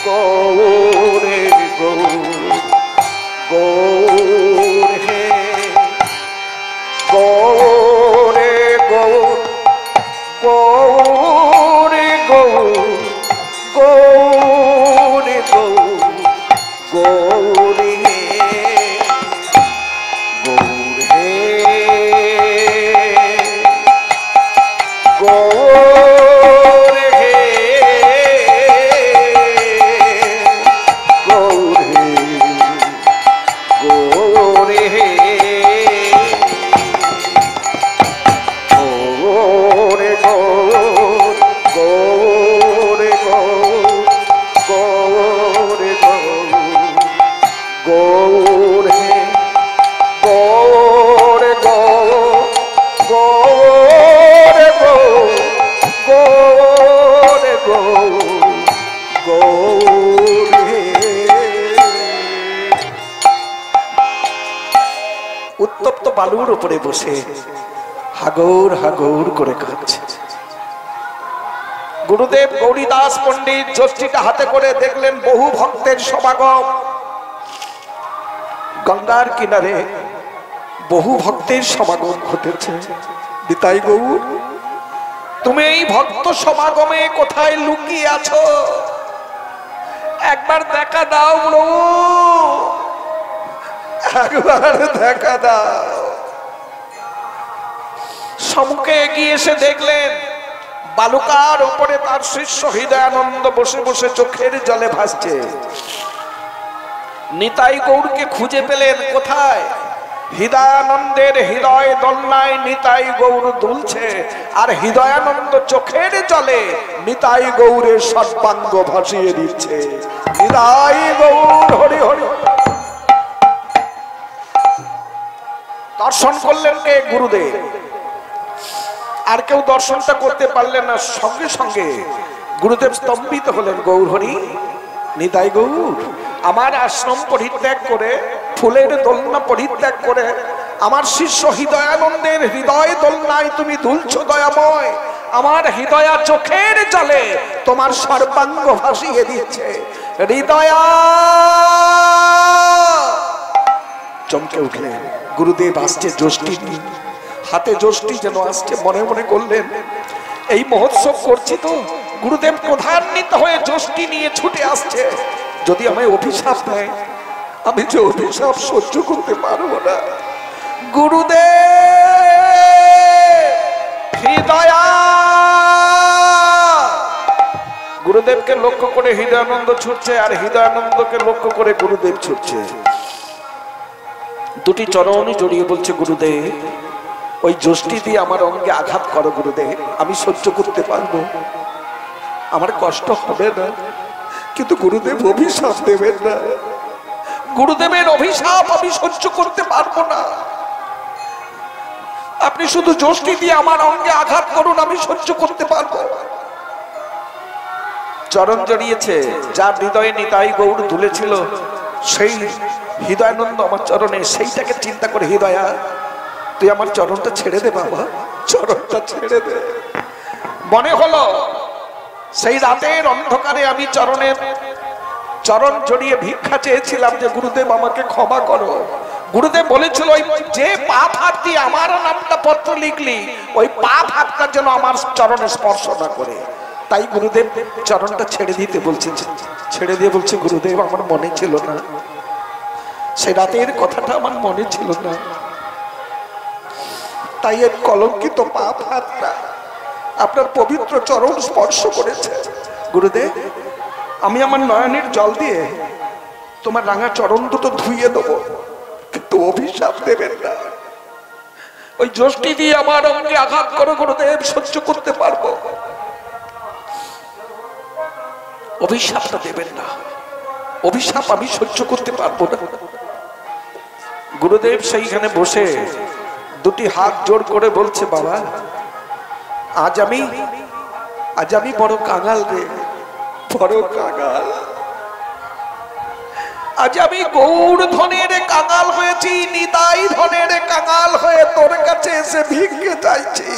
গৌরে গৌর, গৌর হে গৌরে গৌর, গৌরে গৌর, গৌরে গৌর, গৌরী হে গৌর হে গৌর হে গৌর হে গৌর হে গৌরে গৌর, গৌরে গৌর, গৌরে গৌর, গৌর হে গৌরে গৌর, গৌরে গৌর, গৌরে গৌর, গৌর হে। উত্তপ্ত বালুর উপরে বসে হাগৌর হাগৌর করে কাঁদছে। গুরুদেব গৌরীদাস পণ্ডিত যষ্টিটা হাতে করে দেখলেন বহু ভক্তের সমাগম। গঙ্গার কিনারে বহু ভক্তের সমাগম ঘটেছে। নিতাই গৌর, তুমি এই ভক্ত সমাগমে কোথায় লুকিয়ে আছো? একবার দেখা দাও প্রভু, একবার দেখা দাও। সম্মুখে এগিয়ে এসে দেখলেন বালুকার উপরে তার শিষ্য হৃদয়ানন্দ বসে বসে চোখের জলে ভাসছে। নিতাই গৌরকে খুঁজে পেলেন কোথায়? হৃদয়ানন্দের হৃদয় দোলনায় নিতাই গৌর দুলছে, আর হৃদয়ানন্দ চোখের জলে নিতাই গৌরের সর্বাঙ্গ ভাসিয়ে দিচ্ছে। নিতাই গৌর হরি হরি। দর্শন করলেন কে? গুরুদেব। আর কেউ দর্শনটা করতে পারলেন না। সঙ্গে সঙ্গে গুরুদেব স্তম্ভিত হলেন। গৌর হরি, নিতাই গৌর, আমার আশ্রম পরিত্যাগ করে, ফুলের দোলনা পরিত্যাগ করে আমার শিষ্য হৃদয়ানন্দের হৃদয় দোলনায় তুমি দুলছো দয়াময়। আমার হৃদয়া চোখের জলে তোমার সর্বাঙ্গ ভাসিয়ে দিচ্ছে। হৃদয়া চমকে উঠলেন। গুরুদেব আসছে যষ্টি নিয়ে, হাতে যষ্টি যেন আসছে, মনে মনে করলেন এই মহোৎসব করছি তো, গুরুদেব প্রধান্বিত হয়ে যষ্টি নিয়ে ছুটে আসছে, যদি আমায় অভিশাপ দেয়, আমি যে অভিশাপ সহ্য করতে পারবো না। গুরুদেব হৃদয়া, গুরুদেবকে লক্ষ্য করে হৃদয়ানন্দ ছুটছে, আর হৃদয়ানন্দকে লক্ষ্য করে গুরুদেব ছুটছে। দুটি চরণ জড়িয়ে বলছে, গুরুদেব ওই যষ্টি দিয়ে আমার অঙ্গে আঘাত করো গুরুদেব, আমি সহ্য করতে পারবো, আমার কষ্ট হবে না, কিন্তু গুরুদেব অভিশাপ দেবেন না, গুরুদেবের অভিশাপ আমি সহ্য করতে পারবো না, আপনি শুধু যষ্টি দিয়ে আমার অঙ্গে আঘাত করুন, আমি সহ্য করতে পারবো। চরণ জড়িয়েছে, যার হৃদয়ে নিতাই গৌর দুলেছিল, সেই হৃদয়ানন্দ আমার চরণে, সেইটাকে চিন্তা করে, হৃদয়া তুই আমার চরণটা ছেড়ে দে বাবা, চরণটা ছেড়ে দে। মনে হলো সেই রাতের অন্ধকারে আমি চরণ জড়িয়ে ভিক্ষা চেয়েছিলাম যে গুরুদেব আমাকে ক্ষমা করো। গুরুদেব বলেছিল ওই যে পাপ হাত দিয়ে আমার নামটা পত্র লিখলি, ওই পাপ হাতটা যেন আমার চরণে স্পর্শ না করে। তাই গুরুদেব চরণটা ছেড়ে দিতে বলছেন, ছেড়ে দিয়ে বলছে, গুরুদেব আমার মনে ছিল না, সেই রাতের কথাটা আমার মনে ছিল না, তাই এর কলঙ্কিত পাপ হাতটা আপনার পবিত্র চরণ স্পর্শ করেছে। গুরুদেব আমি আমার নয়নের জল দিয়ে তোমার রাঙা চরণ দুটো ধুইয়ে দেবো, কিন্তু অভিশাপ দেবেন না, ওই যষ্টি দিয়ে আমার অঙ্গে আঘাত করো গুরুদেব, সহ্য করতে পারবো, অভিশাপটা দেবেন না, অভিশাপ আমি সহ্য করতে পারবো না। গুরুদেব সেইখানে বসে দুটি হাত জোড় করে বলছে, বাবা আজ আমি বড় কাঙাল রে, বড় কাঙাল, আজ আমি গৌর ধনের কাঙাল হয়েছি, নিতাই ধনের কাঙাল হয়ে তোর কাছে এসে ভিক্ষে চাইছি।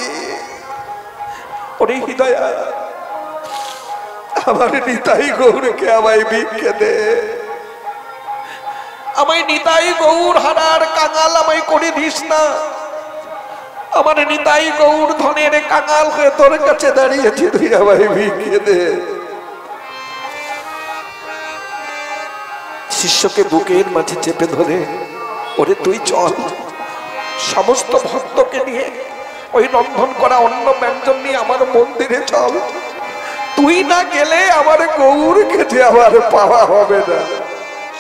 ওরে হৃদয়া, আমার নিতাই গৌরকে আমায় ভিক্ষে দে, আমায় নিতাই গৌর হারার কাঙাল আমায় করে দিস না, আমার নিতাই গৌর ধনের কাঙাল হয়ে তোর কাছে দাঁড়িয়েছি, তুই আমায় ভিক্ষে দে। শিষ্যকে বুকের মাঝে চেপে ধরে, ওরে তুই চল, সমস্ত ভক্তকে নিয়ে ওই রন্ধন করা অন্ন ব্যঞ্জন নিয়ে আমার মন্দিরে চল, তুই না গেলে আমার গৌরকে যে আমার পাওয়া হবে না,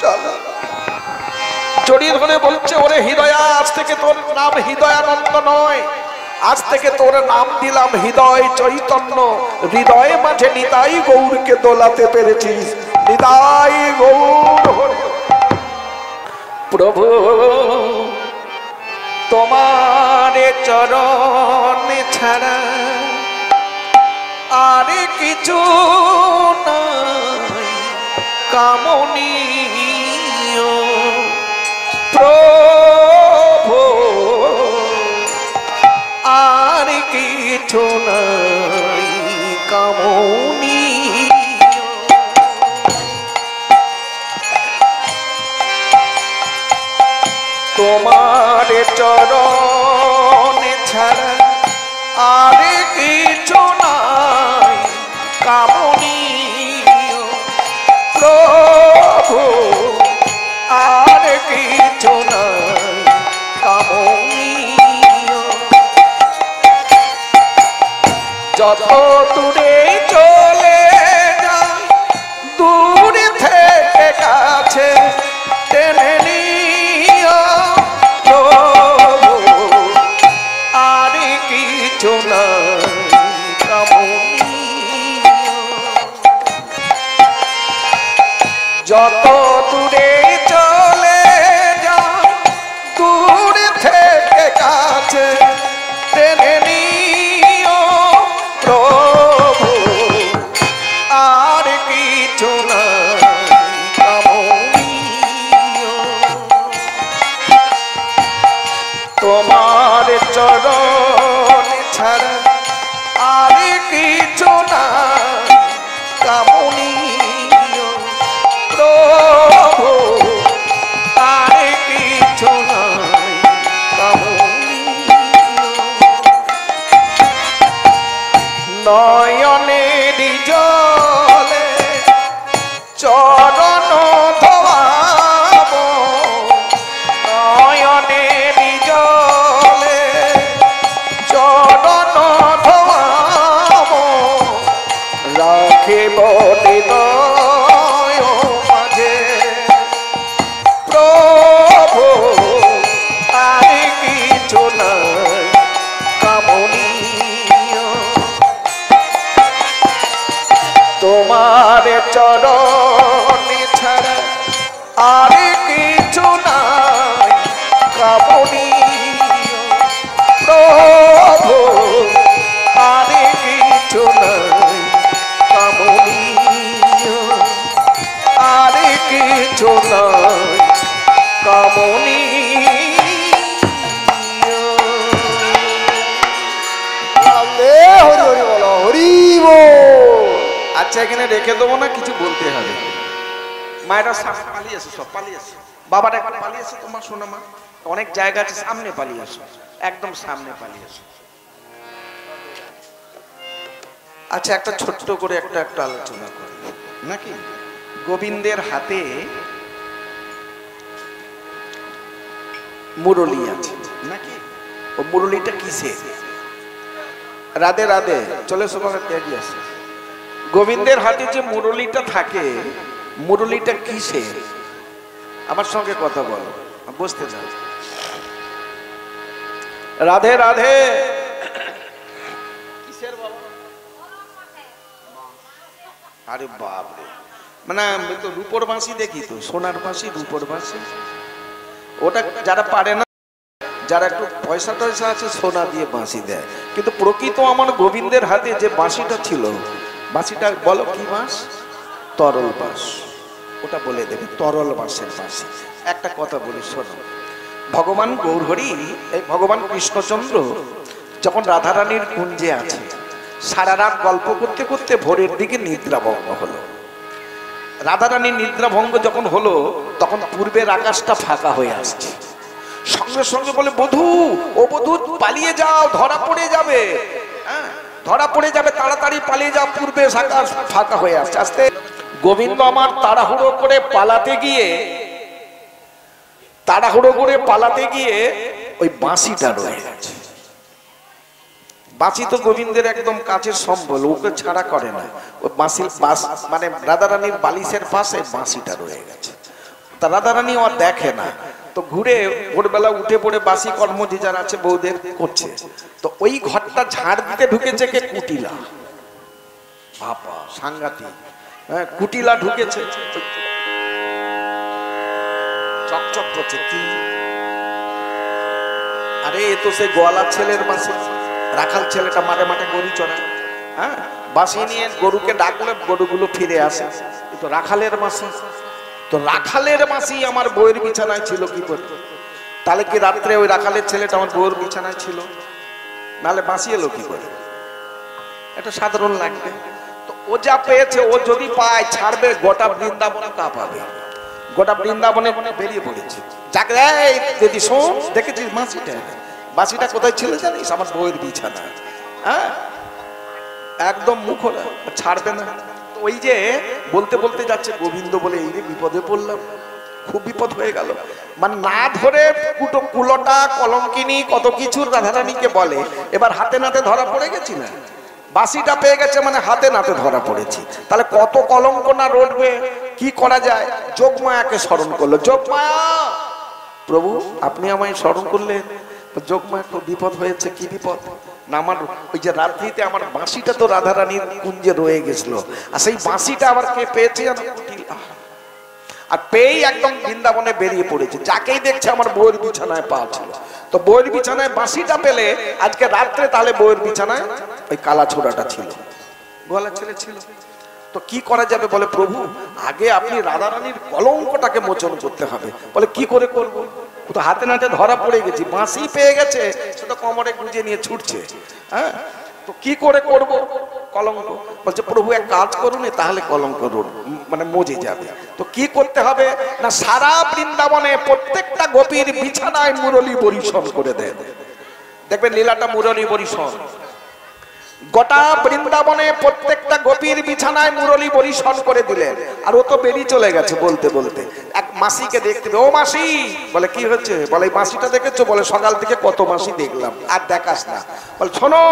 চল। জড়িয়ে ধরে বলছে, ওরে হৃদয়া, আজ থেকে তোর নাম হৃদয়ানন্দ নয়, আজ থেকে তোর নাম দিলাম হৃদয় চৈতন্য। হৃদয়ে মাঝে নিতাই গৌরকে দোলাতে পেরেছিস, নিতাই গৌর। প্রভু তোমার চরণ ছাড়া আর কিছু নাই কামনীয়, প্রভু আর কিছু নাই কামনীয়। তোমার চরণ ছাড়া আর কিছু নাই কামনীয়, প্রভু আর কিছু নাই কামনীয়। যত দূরে চলে যাই, দূর থেকে কাছে টেনে নিও, প্রভু আর কিছু নাই কামনীয়। যত দূরে চলে যাই, দূর থেকে কাছে টেনে নিও, প্রভু তোমার চরণ ছাড়া আর কিছু না কামনীয় প্রভু, আর কিছু নাই কামনীয়। নয়নের জলে চরণ ধোয়াব, নয়নের জলে চরণ ধোয়াব, রাখিব হৃদয় মাঝে প্রভু, আর কিছু নাই কামনীয়। তোমার চরণ ছাড়া আর কিছু নাই কামনীয় প্রভু, আর কিছু নাই কামনীয়, আর কিছু নাই কামনীয়। হরি হরি বলো, হরি বল। আচ্ছা এখানে রেখে দেবো না, কিছু বলতে হবে। মায়েরা সামনে পালিয়ে এসো, সব পালিয়ে এসো। বাবারা একটু পালিয়ে এসো, তোমার শোনো মা, অনেক জায়গা আছে, সামনে পালিয়ে এসো, একদম সামনে পালিয়ে এসো। আচ্ছা একটা ছোট্ট করে একটা আলোচনা করি নাকি। গোবিন্দের হাতে মুরলি আছে নাকি, ও মুরলিটা কিসের? রাধে রাধে, চলে এসো বাবা, ত্যাগী আছে। গোবিন্দের হাতে যে মুরলিটা থাকে, মুরলিটা কিসের? আমার সঙ্গে কথা বলো, বুঝতে চাও। রাধে রাধে। কিসের বাবা? আরে বাপ রে, মানে আমি তো রূপোর বাঁশি দেখি, তো সোনার বাঁশি, রূপোর বাঁশি। ওটা যারা পারে না, যারা একটু পয়সা টয়সা আছে, সোনা দিয়ে বাঁশি দেয়। কিন্তু প্রকৃত আমার গোবিন্দের হাতে যে বাঁশিটা ছিল, বাঁশিটা বলো কি বাঁশ? তরল বাঁশ। ওটা বলে দেবে, তরল বাঁশের বাঁশি। একটা কথা বলি শোনো, ভগবান গৌরহরি, এই ভগবান কৃষ্ণচন্দ্র যখন রাধারানীর কুঞ্জে আছে, সারা রাত গল্প করতে করতে ভোরের দিকে নিদ্রাভঙ্গ হলো। রাধারানীর নিদ্রাভঙ্গ যখন হলো, তখন পূর্বের আকাশটা ফাঁকা হয়ে আসছে। সঙ্গে সঙ্গে বলে, বধূ, ও বধূ পালিয়ে যাও, ধরা পড়ে যাবে, হ্যাঁ ধরা পড়ে যাবে, তাড়াতাড়ি পালিয়ে যাও, পূর্বে আকাশ ফাঁকা হয়ে আসছে। আস্তে গোবিন্দ আমার তাড়াহুড়ো করে পালাতে গিয়ে ওই বাঁশিটা রয়ে গেছে। বাঁশি তো গোবিন্দের একদম কাছের সম্বল, ওকে ছাড়া করে না। ওই বাঁশি মানে রাধারানীর বালিশের পাশে বাঁশিটা রয়ে গেছে। তা রাধারানী আর দেখে না, তো ঘুরে ভোরবেলা উঠে পড়ে বাসি কর্ম যে যারা আছে বউদের করছে। তো ওই ঘরটা ঝাড় দিতে ঢুকেছে কে? কুটিলা। বাবা সাংঘাতিক, হ্যাঁ কুটিলা ঢুকেছে, চকচক করছে। কি? আরে এ তো সে গোয়ালার ছেলের বাঁশি। রাখাল ছেলেটা মাঠে মাঠে গরু চড়ায়, হ্যাঁ বাঁশি নিয়ে গরুকে ডাকলে গরুগুলো ফিরে আসে। তো রাখালের বাঁশি, তো রাখালের বাঁশি আমার বউয়ের বিছানায় ছিল কি করে? তাহলে কি রাত্রে ওই রাখালের ছেলেটা আমার বউয়ের বিছানায় ছিল? নাহলে বাঁশি এলো কি করে? এটা সাধারণ লাগবে। তো ও যা পেয়েছে, ও যদি পায় ছাড়বে, গোটা বৃন্দাবন কাঁপাবে। গোটা বৃন্দাবনে বেরিয়ে পড়েছে। যাকে দিদি শোন, দেখেছিস বাঁশিটা? বাঁশিটা কোথায় ছিল জানিস? আমার বউয়ের বিছানায়। হ্যাঁ একদম মুখরা, ছাড়বে না। ওই যে বলতে বলতে যাচ্ছে গোবিন্দ বলে, এই যে বিপদে পড়লাম, খুব বিপদ হয়ে গেল। মানে না ধরে কুলোটা কলঙ্কিনী কত কিছু রাধারানীকে বলে, এবার হাতে নাতে ধরা পড়ে গেছি না। বাঁশিটা পেয়ে গেছে মানে হাতে নাতে ধরা পড়েছি। তাহলে কত কলঙ্ক না রটবে। কি করা যায়? যোগমায়াকে স্মরণ করলো। যোগমায়া, প্রভু আপনি আমায় স্মরণ করলেন। যোগমায়া তো বিপদ হয়েছে। কি বিপদ? না আমার ওই যে রাত্রিতে আমার বাঁশিটা তো রাধারানীর কুঞ্জে রয়ে গেছিল, আর সেই বাঁশিটা আবার কে পেয়েছে? আর পেয়েই একদম বৃন্দাবনে বেরিয়ে পড়েছে। যাকেই দেখছে আমার বউয়ের বিছানায় পা ছিল। তো বউয়ের বিছানায় বাঁশিটা পেলে আজকে রাত্রে তাহলে বউয়ের বিছানায় ওই কালা ছোড়াটা ছিল, গোয়ালা ছেলে ছিল। তো কি করা যাবে? বলে প্রভু আগে আপনি রাধারানীর কলঙ্কটাকে মোচন করতে হবে। বলে কি করে করব? ও তো হাতে নাতে ধরা পড়ে গেছি, বাঁশি পেয়ে গেছে, সে তো কোমরে গুজে নিয়ে ছুটছে। হ্যাঁ, তো কি করে করব? কলঙ্ক। বলছে প্রভু এক কাজ করুন, তাহলে কলঙ্ক মানে মজে যাবে। তো কি করতে হবে না, সারা বৃন্দাবনে প্রত্যেকটা গোপীর বিছানায় মুরলী বরিশন করে দেন। দেখবেন লীলাটা মুরলী বরিশন, গোটা বৃন্দাবনে প্রত্যেকটা গোপীর বিছানায় মুরলী বরিশন করে দিলেন। আর ও তো বেরিয়ে চলে গেছে বলতে বলতে। এক মাসিকে দেখতে, ও মাসি, বলে কি হচ্ছে? বলে এই মাসিটা দেখেছো? বলে সকাল থেকে কত মাসি দেখলাম, আর দেখাস না। বলে শোনো,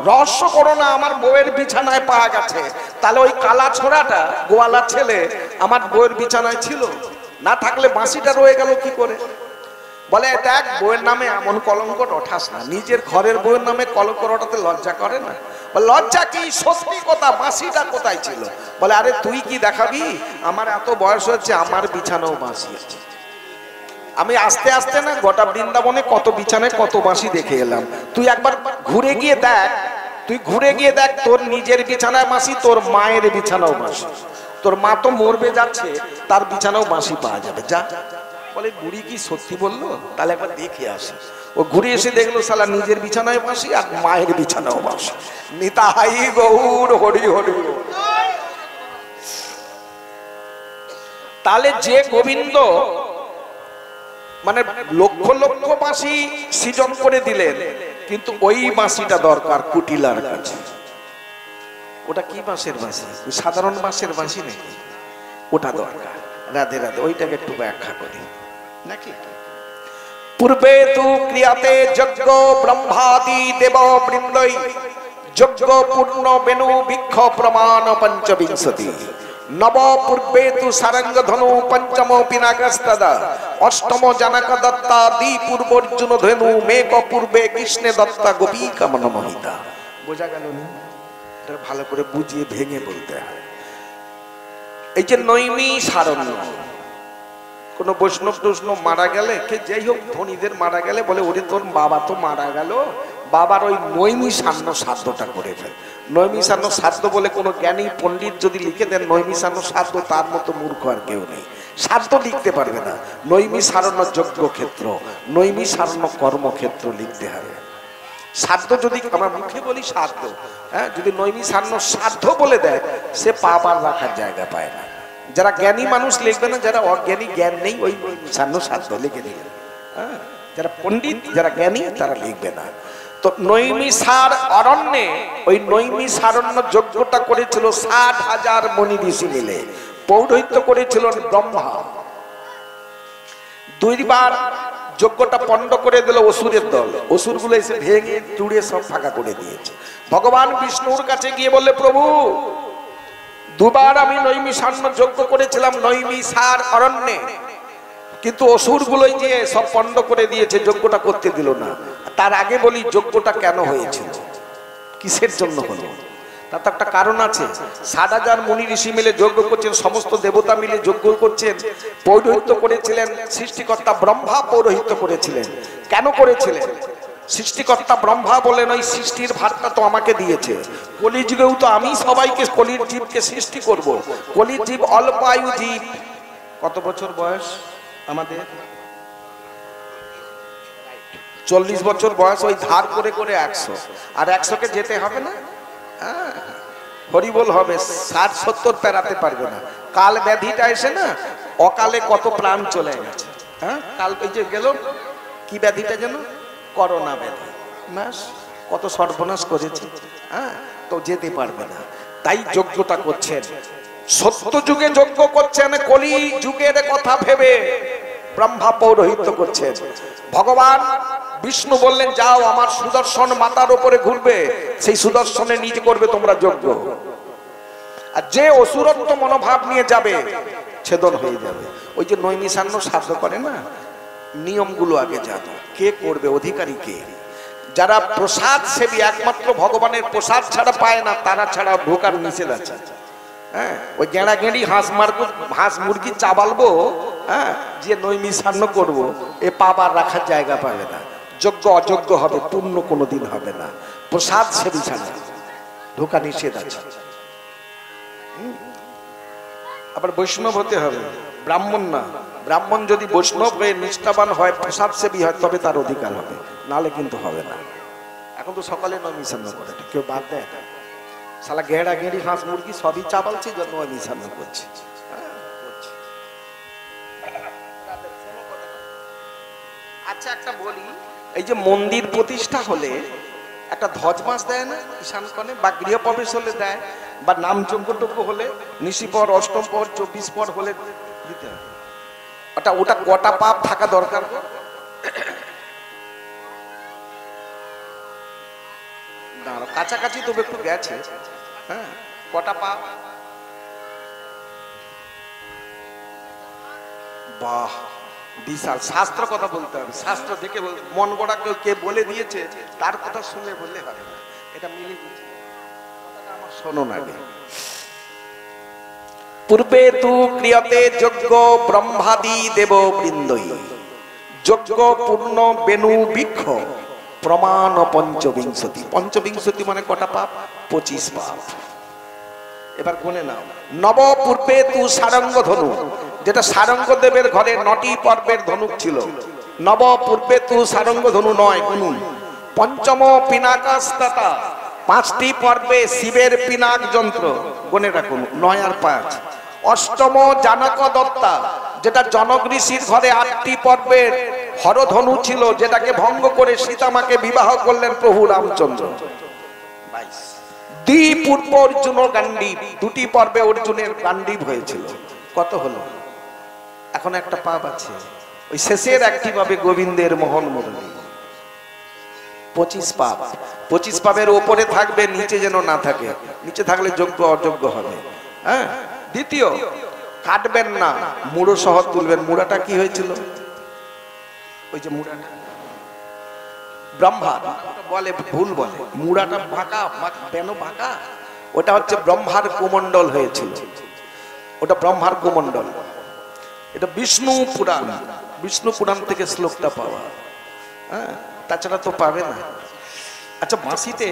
রহস্য করো না, আমার বউয়ের বিছানায় পাওয়া গেছে। তাহলে ওই কালা ছোড়াটা, গোয়ালার ছেলে, আমার বউয়ের বিছানায় ছিল, না থাকলে মাসিটা রয়ে গেল কি করে? বলে দেখ, বউয়ের নামে এমন কলঙ্ক ওঠাস না, নিজের ঘরের বউয়ের নামে কলঙ্ক ওঠাতে লজ্জা করে না? লজ্জা কি? সত্যি কথা, মাসিটা কোথায় ছিল? বলে আরে তুই কি দেখাবি, আমার এত বয়স হচ্ছে, আমার বিছানাও বাঁশি আছে। আমি আস্তে আস্তে না গোটা বৃন্দাবনে কত বিছানায় কত বাঁশি দেখে এলাম। তুই একবার ঘুরে গিয়ে দেখ, তুই ঘুরে গিয়ে দেখ, তোর নিজের বিছানায় বাঁশি, তোর মায়ের বিছানাও বাঁশি। তোর মা তো মরবে যাচ্ছে, তার বিছানাও বাঁশি পাওয়া যাবে, যা। বলে বুড়ি কি সত্যি বললো? তাহলে একবার দেখে আসি। ও ঘুরে এসে দেখলো শালা নিজের বিছানায় বাঁশি আর মায়ের বিছানাও বাঁশি। নিতাই গৌর হরি হরি। তাহলে যে গোবিন্দ মানে লক্ষ লক্ষ বাঁশি সৃজন করে দিলেন, কিন্তু ওই বাঁশিটা দরকার কুটিলার কাছে। ওটা কি বাঁশের বাঁশি? সাধারণ বাঁশের বাঁশি নাকি? ওটা দরকার। রাধে রাধে, ওইটাকে একটু ব্যাখ্যা করি নাকি। পূর্বে তু ক্রিয়াতে যজ্ঞ ব্রহ্মাদি দেব বৃন্দই, যজ্ঞ পূর্ণ বেনু বৃক্ষ প্রমাণ পঞ্চবিংশতি। নব পূর্বে তু সারঙ্গ ধনু পঞ্চম পিনাকস্তদা, অষ্টম জনক দত্তা দি পূর্বর্জুন ধনু মেঘ পূর্বে কৃষ্ণে দত্তা গোপীকা মনমোহিতা। বোঝা গেল না? এটা ভালো করে বুঝিয়ে ভেঙে বলতে হয়। এই যে নৈমি সারণ্য, কোন বৈষ্ণব টৈষ্ণব মারা গেলে, কে যাই হোক ধনীদের মারা গেলে বলে ওরে তোর বাবা তো মারা গেল, বাবার ওই নৈমি সান্ন সাধ্যটা করে ফেল। নৈমি সান্ন সাধ্য বলে কোনো জ্ঞানী পণ্ডিত যদি লিখে দেন নৈমি সান্ন সাধ্য, তার মতো মূর্খ আর কেউ নেই। সাধ্য লিখতে পারবে না। নৈমি সারণ্য যজ্ঞ ক্ষেত্র, নৈমি সারণ্য কর্মক্ষেত্র লিখতে হবে। সাধ্য যদি আমরা মুখে বলি সাধ্য, হ্যাঁ, যদি নৈমি সান্ন সাধ্য বলে দেয়, সে পাপ আর রাখার জায়গা পায় না। যারা জ্ঞানী মানুষ লিখবে না, যারা অজ্ঞানী, জ্ঞান নেই, ওই সান্ন সাধ্য লিখে দিবেন। হ্যাঁ, যারা পণ্ডিত, যারা জ্ঞানী, তারা লিখবে না। তো নৈমিষার অরণ্যে ওই নৈমিষারণ্য যজ্ঞটা করেছিল 60,000 মুনি ঋষি মিলে। পৌরোহিত্য করেছিল ব্রহ্মা। দুইবার যজ্ঞটা পণ্ড করে দিল অসুরের দল। অসুরগুলো এসে ভেঙে চুড়ে সব ফাঁকা করে দিয়েছে। ভগবান বিষ্ণুর কাছে গিয়ে বললে, প্রভু দুবার আমি নৈমিষারণ্য যজ্ঞ করেছিলাম নৈমিষার অরণ্যে, কিন্তু অসুরগুলোই যে সব পণ্ড করে দিয়েছে, যজ্ঞটা করতে দিল না। তার আগে বলি যজ্ঞটা কেন হয়েছিল, কিসের জন্য হলো? তার তো একটা কারণ আছে। 60,000 মুনি ঋষি মিলে যজ্ঞ করছেন, সমস্ত দেবতা মিলে যজ্ঞ করছেন। পৌরোহিত্য করেছিলেন সৃষ্টিকর্তা ব্রহ্মা, পৌরোহিত্য করেছিলেন। কেন করেছিলেন? সৃষ্টিকর্তা ব্রহ্মা বলেন ওই সৃষ্টির ভারটা তো আমাকে দিয়েছে, কলিযুগেও তো আমি সবাইকে কলির জীবকে সৃষ্টি করব। কলির জীব অল্প আয়ু জীব। কত বছর বয়স আমাদের? 40 বছর বয়স। ওই ধার করে করে 100, আর 100কে যেতে হবে না। হরিবোল হবে, 60-70 পেরাতে পারবে না। কাল ব্যাধিটা এসে না, অকালে কত প্রাণ চলে গেছে। হ্যাঁ, কাল এই যে গেল কি ব্যাধিটা যেন, করোনা ব্যাধি, মাস কত সর্বনাশ করেছে। হ্যাঁ, তো যেতে পারবে না। তাই যজ্ঞটা করছেন, সত্য যুগে যজ্ঞ করছেন, কলি যুগের কথা ভেবে ব্রহ্মা পৌরোহিত্য করছেন। ভগবান বিষ্ণু বললেন, যাও আমার সুদর্শন মাথার উপরে ঘুরবে, সেই সুদর্শনে নিজ করবে তোমরা যজ্ঞ। আর যে অসুরত্ব মনোভাব নিয়ে যাবে, ছেদন হয়ে যাবে। ওই যে নৈমিষারণ্য সাধ্য করে না, নিয়মগুলো আগে জানো, কে করবে, অধিকারী কে। যারা প্রসাদ সেবী, একমাত্র ভগবানের প্রসাদ ছাড়া পায় না, তারা ছাড়া ঢোকার নিষেধ আছে। হ্যাঁ, ওই গেঁড়া গেঁড়ি হাঁস মুরগি চাবালবো, হ্যাঁ, যে নৈমিষারণ্য করবো, এ পাবার রাখার জায়গা পাবে না। যোগ্য অযোগ্য হবে, পূর্ণ কোনোদিন হবে না। প্রসাদ সেবী ছাড়া ঢোকা নিষেধ আছে। আবার বৈষ্ণব হতে হবে, ব্রাহ্মণ না। ব্রাহ্মণ যদি বৈষ্ণব হয়ে নিষ্ঠাবান হয়, প্রসাদ সেবী হয়, তবে তার অধিকার হবে, নালে কিন্তু হবে না। এখন তো সকালে নয় মিশান্ন করে, কেউ বাদ দেয় না। শালা গেঁড়া গেঁড়ি হাঁস মুরগি সবই চাবালছে, জন্য মিশান্ন করছে। আচ্ছা একটা বলি, এই যে মন্দির প্রতিষ্ঠা হলে একটা ধ্বজ মাস দেয় না ঈশান কোণে, বা গৃহপ্রবেশ হলে দেয়, বা নাম যজ্ঞ হলে নিশিপর, অষ্টম পর, 24 পর হলে দিতে হয়। ওটা কটা পাপ থাকা দরকার? কাছাকাছি তবে একটু গেছে। হ্যাঁ, কটা পাপ? বাহ, বিশাল। শাস্ত্র কথা বলতে হবে, শাস্ত্র দেখে মন গড়া কে বলে দিয়েছে তার কথা শুনে বললে হবে না, এটা মিলে দিচ্ছে। আমার শোনো না, পূর্বে তু ক্রিয়তে যজ্ঞ ব্রহ্মাদি দেব বৃন্দই, যজ্ঞ পূর্ণ বেনু বৃক্ষ প্রমাণ পঞ্চবিংশতি। পঞ্চবিংশতি মানে কটা পাপ? 25 পাপ। এবার গুনে নাও। নব পূর্বে তু সারঙ্গ ধনু, যেটা সারঙ্গ দেবের ঘরে 9টি পর্বের ধনুক ছিল। নব পূর্বে তু সারঙ্গ ধনু 9 গুনুন। পঞ্চম পিনাকাস্তাতা, 5টি পর্বে শিবের পিনাক যন্ত্র, গুনে রাখুন 9 আর 5। অষ্টম জানক দত্তা, যেটা জনক ঋষির ঘরে 8টি পর্বের হরধনু ছিল, যেটাকে ভঙ্গ করে সীতামাকে বিবাহ করলেন প্রভু রামচন্দ্র। 22 দ্বি পূর্ব অর্জুন গান্ডীব, 2টি পর্বে অর্জুনের গান্ডীব হয়েছিল। কত হলো? এখন একটা পাপ আছে, ওই শেষের একটি পাবে গোবিন্দের মোহন মুরলী, 25 পাপ। 25 পাপের উপরে থাকবে, নিচে যেন না থাকে। নিচে থাকলে যোগ্য অযোগ্য হবে। হ্যাঁ। দ্বিতীয়, কাটবেন না, মুড়ো সহ তুলবেন। মুড়াটা কি হয়েছিল? ওই যে মুড়াটা ব্রহ্মা বলে, ভুল বলে, মুড়াটা বাঁকা, কেন বাঁকা? ওটা হচ্ছে ব্রহ্মার কুমণ্ডল হয়েছিল, ওটা ব্রহ্মার কুমণ্ডল। এটা বিষ্ণু পুরাণ, বিষ্ণু পুরাণ থেকে শ্লোকটা পাওয়া। হ্যাঁ, তাছাড়া তো পাবে না। আচ্ছা, বাঁশিতে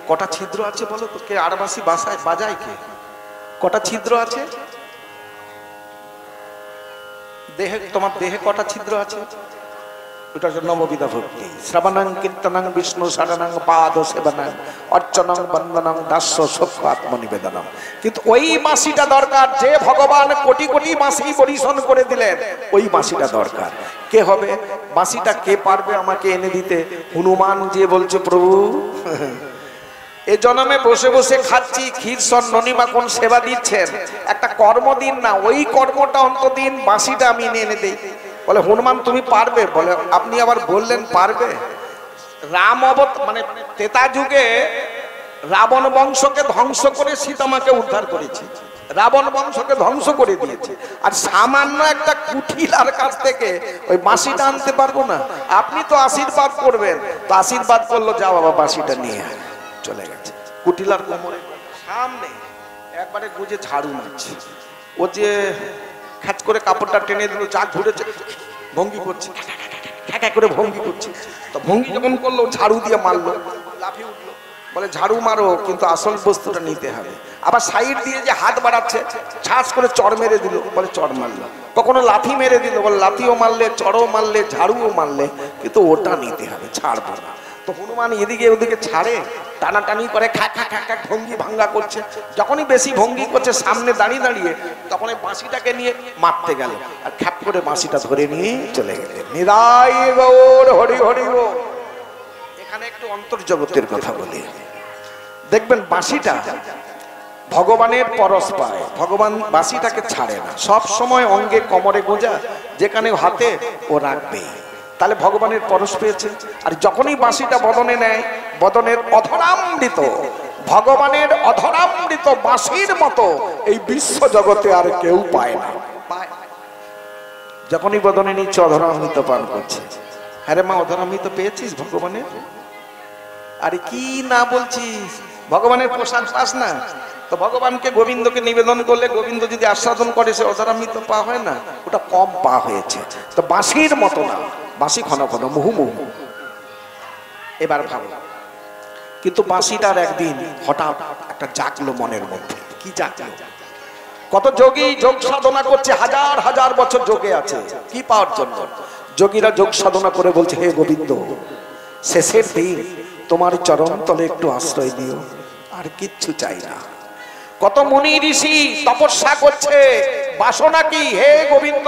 কটা ছিদ্র আছে বলো তো? কে আর বাঁশি বাজায় কে? কটা ছিদ্র আছে দেহে? তোমার দেহে কটা ছিদ্র আছে? ওটা হচ্ছে নববিধা ভক্তি। শ্রবণং কীর্তনং বিষ্ণু শরণং পাদ সেবনং অর্চনং বন্দনং দাস্য সক্ষ আত্মনিবেদনম। কিন্তু ওই বাঁশিটা দরকার, যে ভগবান কোটি কোটি বাঁশি পরিশোধ করে দিলেন, ওই বাঁশিটা দরকার। কে হবে বাঁশিটা? কে পারবে আমাকে এনে দিতে? হনুমান যে বলছে, প্রভু এ জন্মে বসে বসে খাচ্ছি, ক্ষীর ননি মাখন সেবা দিচ্ছেন, একটা কর্ম দিন না, ওই কর্মটা অন্তত দিন, বাঁশিটা আমি এনে দেই। বলে হনুমান তুমি পারবে? বলে আপনি আবার বললেন পারবে? রাম মানে ত্রেতা যুগে রাবণ বংশকে ধ্বংস করে সীতামাকে উদ্ধার করেছি, রাবণ বংশকে ধ্বংস করে দিয়েছে। আর সামান্য একটা কুঠিলার কাছ থেকে ওই বাঁশিটা আনতে পারবো না? আপনি তো আশীর্বাদ করবেন, তো আশীর্বাদ করলো, যা বাবা বাঁশিটা নিয়ে চলে গেছে। কুঠিলার কোমরে সামনে একবারে গুজে ঝাড়ু মারছে, ও যে খ্যাচ করে কাপড়টা টেনে দিল, চা ঘুরেছে, ভঙ্গি করছে, খ্যাঁকা করে ভঙ্গি করছে। তো ভঙ্গি যখন করলো, ঝাড়ু দিয়ে মারলো, লাফিয়ে উঠলো। বলে ঝাড়ু মারো, কিন্তু আসল বস্তুটা নিতে হবে। আবার সাইড দিয়ে যে হাত বাড়াচ্ছে, ছাস করে চড় মেরে দিল, বলে চড় মারলো। কখনো লাথি মেরে দিল, বলে লাথিও মারলে, চড়ও মারলে, ঝাড়ুও মারলে, কিন্তু ওটা নিতে হবে, ছাড়বো না। তো হনুমান এদিকে ওদিকে ছাড়ে, টানাটানি করে, খা খা খা খা ভঙ্গি ভাঙ্গা করছে। যখনই বেশি ভঙ্গি করছে, সামনে দাঁড়িয়ে দাঁড়িয়ে, তখন এই বাঁশিটাকে নিয়ে মারতে গেল, আর খ্যাপ করে বাঁশিটা ধরে নিয়ে চলে গেলে। নিরাই গৌর হরি হরি গো। এখানে একটু অন্তর্জগতের কথা বলি। দেখবেন বাঁশিটা ভগবানের পরশ পায়, ভগবান বাঁশিটাকে ছাড়ে না, সব সময় অঙ্গে কোমরে গোঁজা, যেখানে হাতে ও রাখবে, তাহলে ভগবানের পরশ পেয়েছে। আর যখনই বাঁশিটা বদনে নেয়, বদনের অধরামৃত, ভগবানের অধরামৃত বাঁশির মতো এই বিশ্ব জগতে আর কেউ পায় না। যখনই বদনে নিচ্ছে, অধরামৃত পান করছে। হ্যাঁ রে মা, অধরামৃত পেয়েছিস ভগবানের? আরে কি না বলছিস, ভগবানের প্রসাদ পাস না? তো ভগবানকে, গোবিন্দকে নিবেদন করলে, গোবিন্দ যদি আস্বাদন করে, সে অধরামৃত পা হয় না? ওটা কম পা হয়েছে। তো বাঁশির মতো না, বাঁশি ক্ষণ ক্ষণ মুহু মুহু। এবার ভাবো, কিন্তু বাঁশিটার একদিন হঠাৎ একটা জাগলো মনের মধ্যে। কি জাগলো? কত যোগী যোগ সাধনা করছে, হাজার হাজার বছর যোগে আছে, কি পাওয়ার জন্য? যোগীরা যোগ সাধনা করে বলছে, হে গোবিন্দ, শেষের দিন তোমার চরণ তলে একটু আশ্রয় দিও, আর কিচ্ছু চাই না। কত মুনি ঋষি তপস্যা করছে, বাসনা কি? হে গোবিন্দ,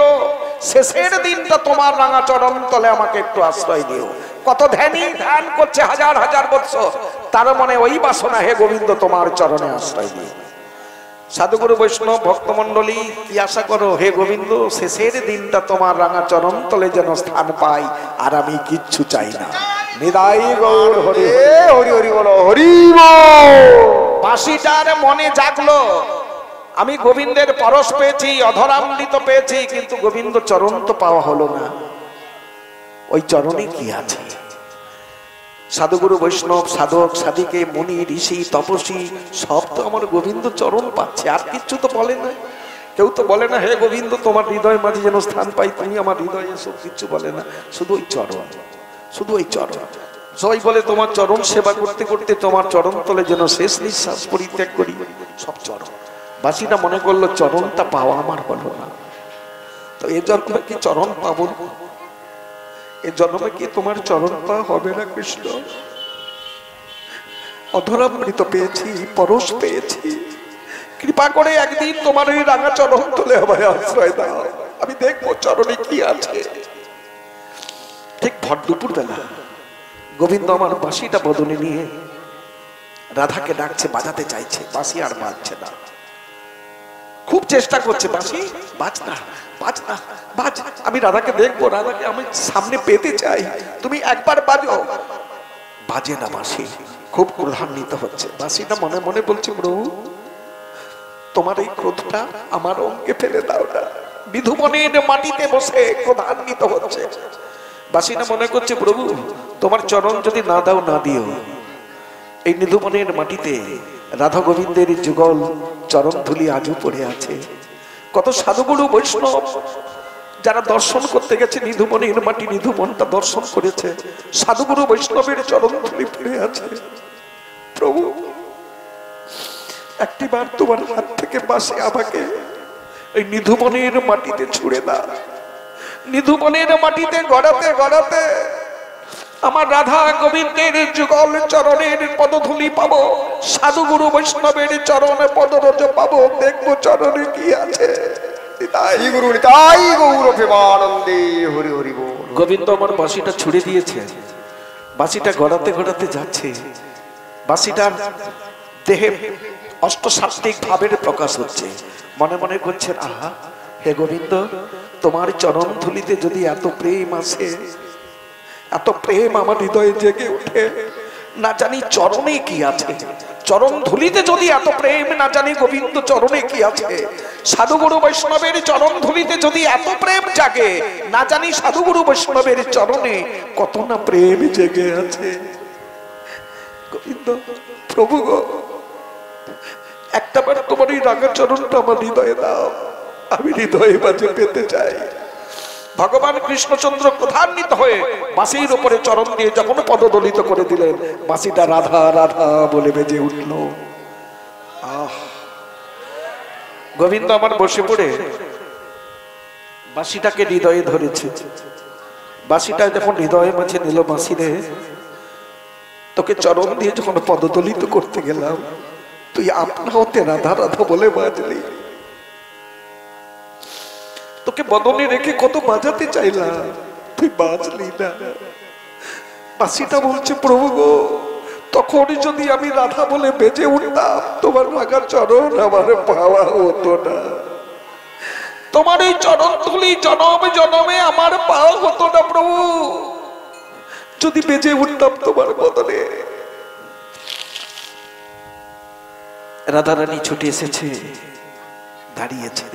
শেষের দিনটা তোমার রাঙা চরণ তলে আমাকে একটু আশ্রয় দিও। কত ধ্যানী ধ্যান করছে হাজার হাজার বছর, তার মনে ওই বাসনা, হে গোবিন্দ তোমার চরণে আশ্রয় দিও। সাধুগুরু বৈষ্ণব ভক্তমন্ডলী কি আশা করো? হে গোবিন্দ, শেষের দিনটা তোমার রাঙা চরণ তলে যেন স্থান পাই, আর আমি কিচ্ছু চাই না। নিদাই গৌর হরি হরি হরি বলো, হরি বাঁশিটার মনে জাগলো, আমি গোবিন্দের পরশ পেয়েছি, অধরামৃত পেয়েছি, কিন্তু গোবিন্দ চরণ তো পাওয়া হলো না। ওই চরণে কি আছে? সাধুগুরু বৈষ্ণব, সাধক সাধিকে, মুনি ঋষি তপস্বী সব তো আমার গোবিন্দ চরণ পাচ্ছে, আর কিচ্ছু তো বলে না। কেউ তো বলে না, হে গোবিন্দ তোমার হৃদয় মাঝে যেন স্থান পাই, তুমি আমার হৃদয়ে এসো, কিচ্ছু বলে না। শুধু ওই চরণ, শুধু ওই চরণ। সবাই বলে তোমার চরণ সেবা করতে করতে তোমার চরণ তলে যেন শেষ নিঃশ্বাস পরিত্যাগ করি, সব চরণ। বাসীটা মনে করলো চরণটা পাওয়া আমার হলো না, তো এ জন্মে কি চরণ পাবো? এ জন্মে কি তোমার চরণ পাওয়া হবে না কৃষ্ণ? অধরামৃত পেয়েছি, পরশ পেয়েছি, কৃপা করে একদিন তোমার এই রাঙা চরণ তলে আমায় আশ্রয় দাও, আমি দেখবো চরণে কি আছে। ঠিক ভর দুপুর বেলা গোবিন্দ আমার বাঁশিটা বদনে নিয়ে রাধাকে ডাকছে, বাজাতে চাইছে, বাঁশি আর বাজছে না। খুব চেষ্টা করছে, বাঁশি বাজ না, বাজ না, বাজ, আমি রাধাকে দেখবো, রাধাকে আমি সামনে পেতে চাই, তুমি একবার বাজো। বাজে না বাঁশি, খুব ক্রোধান্বিত হচ্ছে। বাঁশিটা মনে মনে বলছে, প্রভু তোমার এই ক্রোধটা আমার অঙ্গে ফেলে দাও না। বিধুবনের মাটিতে বসে ক্রোধান্বিত হচ্ছে। বাঁশিটা মনে করছে, প্রভু তোমার চরণ যদি না দাও, না দিও, এই নিধুবনের মাটিতে রাধা গোবিন্দের যুগল চরণ ধুলি আজও পড়ে আছে। কত সাধুগুরু বৈষ্ণব যারা দর্শন করতে গেছে নিধুবনের মাটি, নিধুবনটা দর্শন করেছে, সাধুগুরু বৈষ্ণবের চরণ ধুলি পড়ে আছে। প্রভু একটিবার তোমার হাত থেকে বাঁশি আমাকে এই নিধুবনের মাটিতে ছুড়ে দাও। নিধুবনের মাটিতে গড়াতে গড়াতে আমার রাধা গোবিন্দের যুগল চরণের পদধূলি পাবো, সাধুগুরু বৈষ্ণবের চরণে পদরজ পাবো, দেখবো চরণে কি আছে। গোবিন্দ আমার বাঁশিটা ছুড়ে দিয়েছে, বাঁশিটা গড়াতে গড়াতে যাচ্ছে, বাঁশিটার দেহে অষ্টসাত্ত্বিক ভাবের প্রকাশ হচ্ছে। মনে মনে করছেন, আহা হে গোবিন্দ, তোমার চরণ ধুলিতে যদি এত প্রেম আসে, এত প্রেম আমার হৃদয়ে জেগে ওঠে, না জানি চরণে কি আছে। চরণ ধুলিতে যদি এত প্রেম, না জানি গোবিন্দ চরণে কি আছে। সাধুগুরু বৈষ্ণবের চরণ ধুলিতে যদি এত প্রেম জাগে, না জানি সাধুগুরু বৈষ্ণবের চরণে কত না প্রেম জেগে আছে। গোবিন্দ প্রভু গো, একটাবার তোমার এই রাঙা চরণটা আমার হৃদয়ে দাও, আমি হৃদয়ে মাঝে পেতে চাই। ভগবান কৃষ্ণচন্দ্র ক্রোধান্বিত হয়ে বাঁশির উপরে চরণ দিয়ে যখন পদদলিত করে দিলেন, বাঁশিটা রাধা রাধা বলে বেজে উঠল। আহ, গোবিন্দ আমার বসে পড়ে বাঁশিটাকে হৃদয়ে ধরেছে। বাঁশিটা যখন হৃদয়ে মাঝে নিল, বাঁশি রে তোকে চরণ দিয়ে যখন পদদলিত করতে গেলাম, তুই আপনা হতে রাধা রাধা বলে বাজলি। তোকে বদনে রেখে কত বাজাতে চাইলাম, তুই বাজলি না। বাঁশিটা বলছে, প্রভু গো, তখন যদি আমি রাধা বলে বেজে উঠতাম, তোমার রাঙা চরণ আমার পাওয়া হতো না। তোমার এই চরণ তুলি জনমে জনমে আমার পাওয়া হতো না প্রভু, যদি বেজে উঠতাম তোমার বদনে। রাধারানী ছুটে এসেছে, দাঁড়িয়েছে।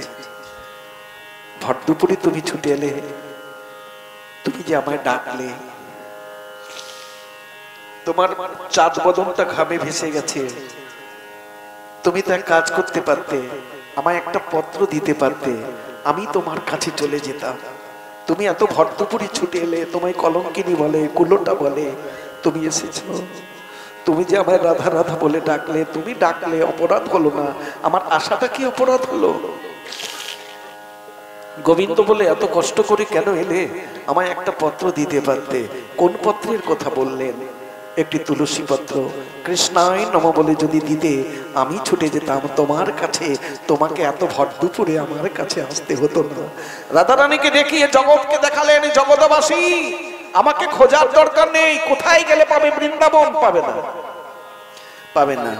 ভর দুপুরে তুমি ছুটে এলে, তুমি যে আমায় ডাকলে, তোমার চাঁদ বদনটা ঘামে ভেসে গেছে। তুমি তো এক কাজ করতে পারতে, আমায় একটা পত্র দিতে পারতে, আমি তোমার কাছে চলে যেতাম। তুমি এত ভর দুপুরে ছুটে এলে, তোমায় কলঙ্কিনী বলে, কুলোটা বলে, তুমি এসেছো। তুমি যে আমায় রাধা রাধা বলে ডাকলে, তুমি ডাকলে, অপরাধ হলো না? আমার আশাটা কি অপরাধ হলো? গোবিন্দ বলে এত কষ্ট করে কেন এলে? আমায় একটা পত্র দিতে পারতে। কোন পত্রের কথা বললেন? একটি তুলসী পত্র। কৃষ্ণায় নম বলে যদি দিতে, আমি ছুটে যেতাম তোমার কাছে, তোমাকে এত ভর দুপুরে আমার কাছে আসতে হতো না। রাধারানীকে দেখিয়ে জগৎকে দেখালেন, জগৎবাসী আমাকে খোঁজার দরকার নেই। কোথায় গেলে পাবে? বৃন্দাবন পাবে না, পাবে না।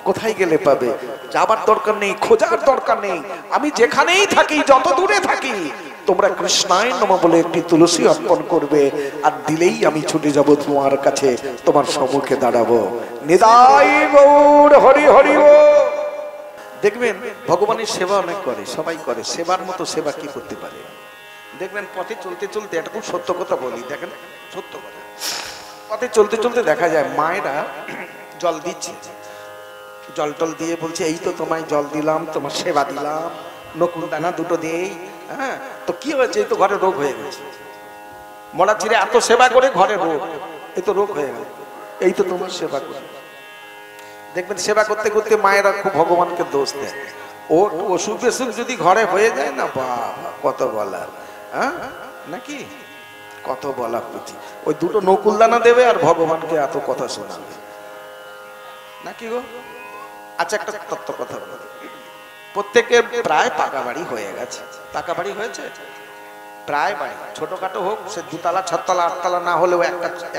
কোথায় গেলে পাবে? যাবার দরকার নেই, খোঁজার দরকার নেই। আমি যেখানেই থাকি, যত দূরে থাকি, তোমরা কৃষ্ণায় নম বলে একটি তুলসী অর্পণ করবে, আর দিলেই আমি ছুটে যাব তোমার কাছে, তোমার সম্মুখে দাঁড়াবো। নিতাই গৌর হরি হরি ও। দেখবেন ভগবানের সেবা অনেক করে, সবাই করে। সেবার মতো সেবা কি করতে পারে? দেখবেন পথে চলতে চলতে, এটা খুব সত্য কথা বলি, দেখেন সত্য কথা, পথে চলতে চলতে দেখা যায় মায়েরা জল দিচ্ছে, জল টল দিয়ে বলছে এই তো তোমায় জল দিলাম, তোমার সেবা দিলাম, নকুল দানা দুটো দিয়েই। হ্যাঁ, তো কি হয়েছে? এই তো ঘরে রোগ হয়ে গেছে। মরা ছিঁড়ে এত সেবা করে ঘরে রোগ, এই তো রোগ হয়ে গেল, এই তো তোমার সেবা করে। দেখবেন সেবা করতে করতে মায়েরা খুব ভগবানকে দোষ দেয়। ও অসুখ বেসুখ যদি ঘরে হয়ে যায় না, বাবা কত বলার। হ্যাঁ নাকি? কত বলা বুঝি। ওই দুটো নকুল দানা দেবে আর ভগবানকে এত কথা শোনাবে নাকি গো? আচ্ছা, একটা তত্ত্ব কথা বলি। প্রত্যেকের প্রায় পাকা বাড়ি হয়ে গেছে। পাকা বাড়ি হয়েছে প্রায় বাড়ি, ছোটখাটো হোক, সে দুতলা, ছাদতলা, আটতলা না হলেও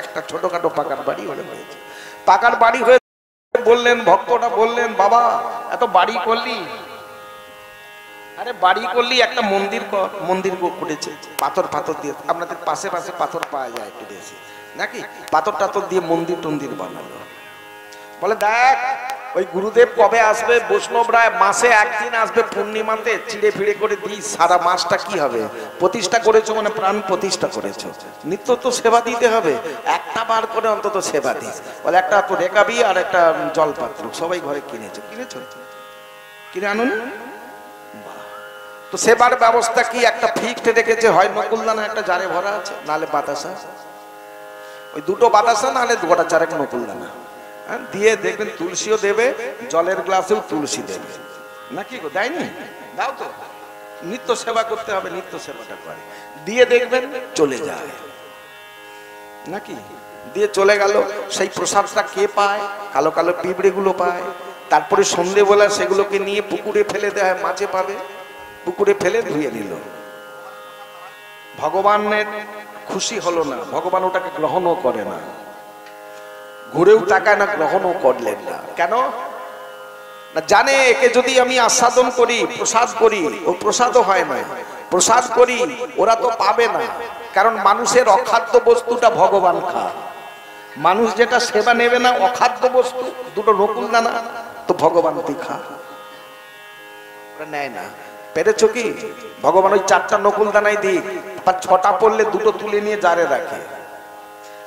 একটা ছোটখাটো পাকার বাড়ি হলে হয়েছে। পাকার বাড়ি হয়ে বললেন, ভক্তটা বললেন, বাবা এত বাড়ি করলি? আরে বাড়ি করলি, একটা মন্দির করেছে পাথর ফাথর দিয়ে। আপনাদের পাশে পাশে পাথর পাওয়া যায় একটু বেশি নাকি? পাথর টাথর দিয়ে মন্দির টন্দির বানালো। বলে দেখ, ওই গুরুদেব কবে আসবে? বৈষ্ণবরা মাসে একদিন আসবে, পূর্ণিমাতে চিড়ে ফিড়ে করে দিই, সারা মাসটা কি হবে? প্রতিষ্ঠা করেছো মানে প্রাণ প্রতিষ্ঠা করেছো, নিত্য তো সেবা দিতে হবে, একটা বার করে অন্তত সেবা দিস। বলে একটা তো রেকাবি আর একটা জলপাত্র সবাই ঘরে কিনেছো কিনে আনুন। তো সেবার ব্যবস্থা কি? একটা ফিক্সড রেখেছে, হয় নকুলদানা একটা জারে ভরা আছে, নালে বাতাসা, ওই দুটো বাতাসা নালে গোটা চারেক নকুলদানা দিয়ে দেখবেন তুলসীও দেবে, জলের গ্লাসেও তুলসী দেবে নাকি গো? দেয়নি? দাও তো, নিত্য সেবা করতে হবে, নিত্য সেবাটা করে দিয়ে দেখবেন চলে যায় নাকি? দিয়ে চলে গেল। সেই প্রসাদটা কে পায়? কালো কালো পিঁপড়ে গুলো পায়। তারপরে সন্ধেবেলা সেগুলোকে নিয়ে পুকুরে ফেলে দেয়, মাছে পাবে, পুকুরে ফেলে ধুয়ে নিল। ভগবানের খুশি হলো না, ভগবান ওটাকে গ্রহণও করে না, ঘুরেও তাকায় না, গ্রহণও করলেন না। কেন না? জানে একে যদি আমি আস্বাদন করি, প্রসাদ করি, ও প্রসাদও হয় না। প্রসাদ করি, ওরা তো পাবে না, কারণ মানুষের অখাদ্য বস্তুটা ভগবান খায়। মানুষ যেটা সেবা নেবে না, অখাদ্য বস্তু, দুটো নকুল দানা, তো ভগবান তুই খা, ওরা নেয় না। পেরেছো কি? ভগবান ওই 4টা নকুল দানাই দিক, 6টা পড়লে দুটো তুলে নিয়ে জারে রাখে।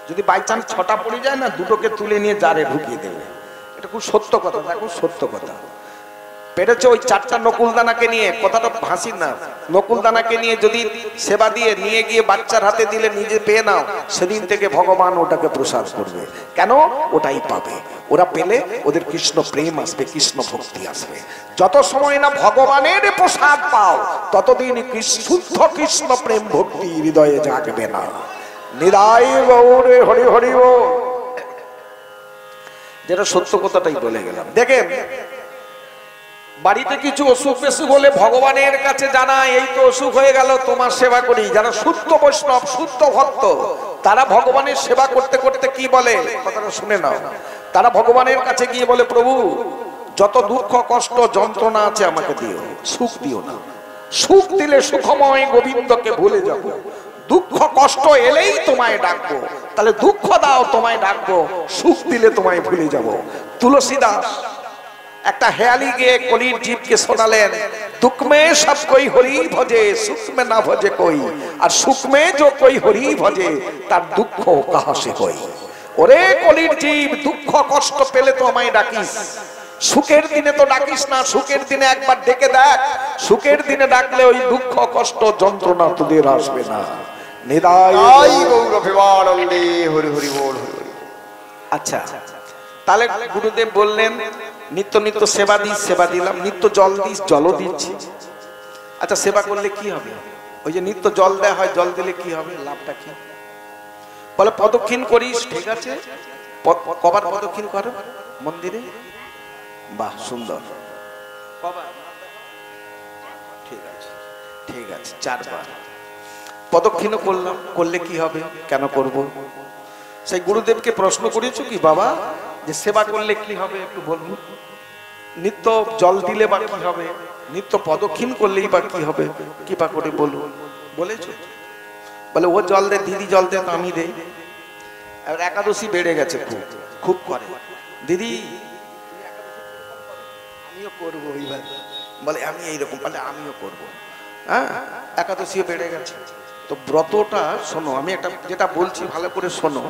যদি বাই চান্স 6টা পড়ে যায় না, দুটোকে তুলে নিয়ে জারে ঢুকিয়ে দেবে। এটা খুব সত্য কথা, খুব সত্য কথা। পেরেছো? ওই 4টা নকুলদানাকে নিয়ে, কথাটা হাসি না, নকুলদানাকে নিয়ে যদি সেবা দিয়ে নিয়ে গিয়ে বাচ্চার হাতে দিলে, নিজে পেয়ে নাও, সেদিন থেকে ভগবান ওটাকে প্রসাদ করবে। কেন? ওটাই পাবে। ওরা পেলে ওদের কৃষ্ণ প্রেম আসবে, কৃষ্ণ ভক্তি আসবে। যত সময় না ভগবানের প্রসাদ পাও, ততদিন শুদ্ধ কৃষ্ণ প্রেম ভক্তি হৃদয়ে জাগবে না। নিদাই গৌরে হরি হরি ও। যেটা সত্য কথাটাই বলে গেলাম। দেখেন, বাড়িতে কিছু অসুখ বেসুখ হলে ভগবানের কাছে জানায়, এই তো অসুখ হয়ে গেল, তোমার সেবা করি। যারা শুদ্ধ বৈষ্ণব, শুদ্ধ ভক্ত, তারা ভগবানের সেবা করতে করতে কি বলে, কথাটা শুনে নাও। তারা ভগবানের কাছে গিয়ে বলে, প্রভু যত দুঃখ কষ্ট যন্ত্রণা আছে আমাকে দিও, সুখ দিও না। সুখ দিলে সুখময় গোবিন্দকে ভুলে যাব, দুঃখ কষ্ট এলেই তোমায় ডাকবো, তাহলে দুঃখ দাও তোমায় ডাকবো, সুখ দিলে তোমায় ভুলে যাব। তুলসীদাস একটা হেয়ালি গিয়ে কলির জীবকে শোনালেন, दुख में सब कोई हरि भजे, सुख में ना भजे कोई, और सुख में जो कोई हरि भजे तार दुख कहाँ से कोई। ओरे कलिर जीव, दुख कष्ट पेले तो আমায় ডাকিস, সুখের দিনে তো ডাকিস না। সুখের দিনে একবার ডেকে দেখ, সুখের দিনে ডাকলে ওই দুঃখ কষ্ট যন্ত্রণা তোদের আসবে না। নিদাই গৌর প্রেমানন্দে হরি হরি বল। আচ্ছা, তাহলে গুরুদেব বললেন নিত্য নিত্য সেবা দিস, সেবা দিলাম। নিত্য জল দিস, জলও দিচ্ছি। আচ্ছা সেবা করলে কি হবে? ওই যে নিত্য জল দেওয়া হয়, জল দিলে কি হবে, লাভটা কি? বলে প্রদক্ষিণ করিস, ঠিক আছে। কবার প্রদক্ষিণ করো মন্দিরে? বাহ সুন্দর। কবার? ঠিক আছে, ঠিক আছে, 4 বার প্রদক্ষিণও করলাম। করলে কি হবে, কেন করব? সেই গুরুদেবকে প্রশ্ন করেছো কি বাবা যে সেবা করলে কি হবে একটু বলুন? নিত্য জল দিলে বা কি হবে, নিত্য প্রদক্ষিণ করলেই বা কি হবে, কৃপা করে বলুন। বলেছো? বলে ও জল দে, দিদি জল দে, তো আমি দেই। আর একাদশী বেড়ে গেছে, খুব খুব করে দিদি, আমিও করবো এইবার। বলে আমি এইরকম, বলে আমিও করবো। হ্যাঁ, একাদশীও বেড়ে গেছে। তো ব্রতটা শোনো, আমি একটা যেটা বলছি ভালো করে শোনো।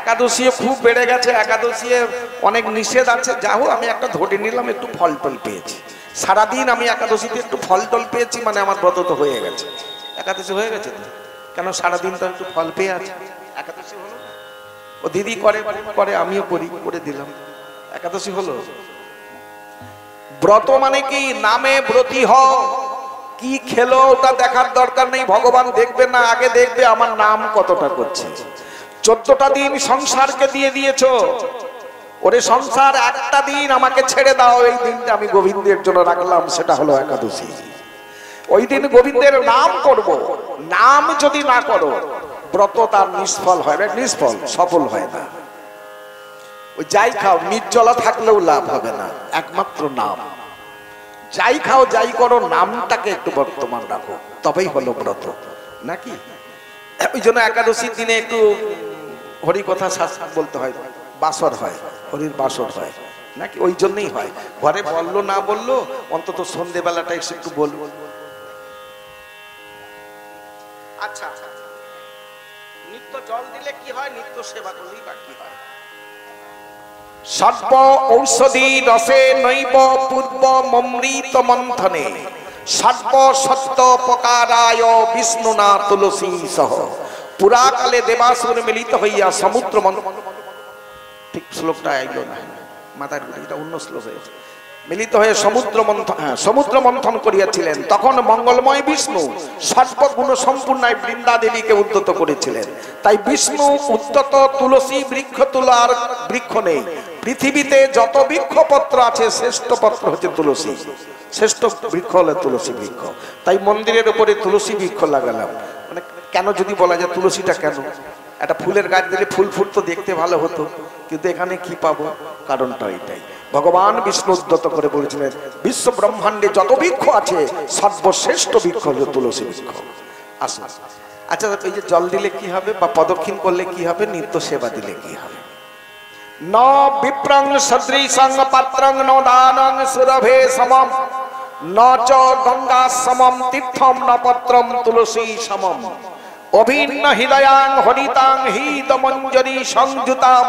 একাদশী খুব বেড়ে গেছে, একাদশী অনেক নিষেধ আছে। যা হোক আমি একটা ধরে নিলাম, একটু ফল টল পেয়েছি সারাদিন। আমি একাদশীতে একটু ফল টল পেয়েছি, মানে আমার ব্রত তো হয়ে গেছে। একাদশী হয়ে গেছে তো, কেন সারাদিন তো একটু ফল পেয়ে আছে, একাদশী হলো। ও দিদি করে করে, আমিও করি, করে দিলাম, একাদশী হলো। ব্রত মানে কি? নামে ব্রতী হ। কি খেলো ওটা দেখার দরকার নেই, ভগবান দেখবে না, আগে দেখবে আমার নাম কতটা করছে। 14টা দিন সংসারকে দিয়ে দিয়েছো, ওরে সংসার একটা দিন আমাকে ছেড়ে দাও, এই দিনটা আমি গোবিন্দের জন্য রাখলাম, সেটা হলো একাদশী। ওই দিন গোবিন্দের নাম করব। নাম যদি না করো ব্রত তার নিষ্ফল হয়, নিষ্ফল, সফল হয় না। ওই যাই খাও, নির্জলা থাকলেও লাভ হবে না, একমাত্র নাম। যাই খাও যাই করো, নামটাকে একটু বর্তমান রাখো, তবেই হলো ব্রত, নাকি? ওই জন্য একাদশীর দিনে একটু হরি কথা শাস্ত্র বলতে হয়, বাসর হয়, হরির বাসর হয়, নাকি? ওই জন্যই হয়। ঘরে বললো না বললো, অন্তত সন্ধ্যেবেলাটা এসে একটু বলবো। আচ্ছা, নিত্য জল দিলে কি হয়, নিত্য সেবা করলেই বা কি হয়? সর্ব ঔষধি রসে নৈব পূর্ব মমৃত মন্থনে সর্ব সত্য প্রকারায় বিষ্ণুনা তুলসী সহ পুরাকালে দেবাসুর মিলিত হইয়া সমুদ্র মন্থন। ঠিক শ্লোকটা আইলো না মাথার উপরে, এটা অন্য শ্লোক হয়েছে। মিলিত হয়ে সমুদ্র মন্থন করিয়াছিলেন। তখন মঙ্গলময় বিষ্ণু সর্বগুণ সম্পূর্ণ বৃন্দা দেবীকে উদ্যত করেছিলেন। তাই বিষ্ণু উদ্যত তুলসী বৃক্ষ তুলার বৃক্ষ নেই। পৃথিবীতে যত বৃক্ষপত্র আছে শ্রেষ্ঠ পত্র হচ্ছে তুলসী, শ্রেষ্ঠ বৃক্ষ হলো তুলসী বৃক্ষ। তাই মন্দিরের উপরে তুলসী বৃক্ষ লাগালাম। মানে কেন যদি বলা যায় তুলসীটা কেন? একটা ফুলের গাছ দিলে ফুল ফুটতো, দেখতে ভালো হতো, কিন্তু এখানে কি পাবো? কারণটা এটাই। ভগবান বিষ্ণু উদ্যত করে বলেছিলেন বিশ্ব ব্রহ্মাণ্ডে যত বৃক্ষ আছে সর্বশ্রেষ্ঠ বৃক্ষ হলো তুলসী বৃক্ষ। আসুন, আচ্ছা এই যে জল দিলে কি হবে, বা প্রদক্ষিণ করলে কি হবে, নিত্য সেবা দিলে কি হবে? ন বিপ্রং সদৃশং পাত্রং ন দানং সুরভে সমম ন চ গঙ্গা সমম তীর্থম ন পত্রম তুলসী সমম অভিন্ন হৃদয়াং হরিতাং হৃদমঞ্জরি সংযুতাম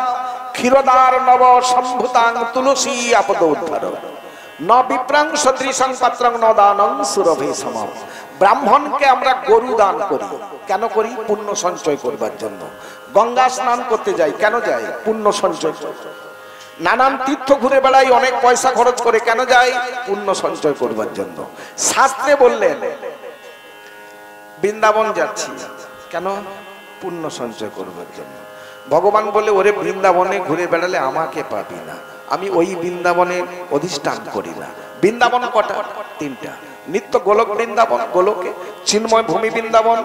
ক্ষীরদার নব সম্ভুতাং তুলসী আপদোদ্ধার ন বিপ্রং সদৃশং পাত্রং ন দানং সুরভে সমম। ব্রাহ্মণকে আমরা গরু দান করি, কেন করি? পুণ্য সঞ্চয় করবার জন্য। গঙ্গা স্নান করতে যাই, কেন যাই? পুণ্য সঞ্চয় করতে। নানান তীর্থ ঘুরে বেড়াই, অনেক পয়সা খরচ করে, কেন যাই? পুণ্য সঞ্চয় করবার জন্য। শাস্ত্রে বললেন বৃন্দাবন যাচ্ছি, কেন? পুণ্য সঞ্চয় করবার জন্য। ভগবান বলে ওরে বৃন্দাবনে ঘুরে বেড়ালে আমাকে পাবি না, আমি ওই বৃন্দাবনে অধিষ্ঠান করি না। বৃন্দাবন কটা? 3টা। নিত্য গোলক বৃন্দাবন, গোলকে চিন্ময় ভূমি বৃন্দাবন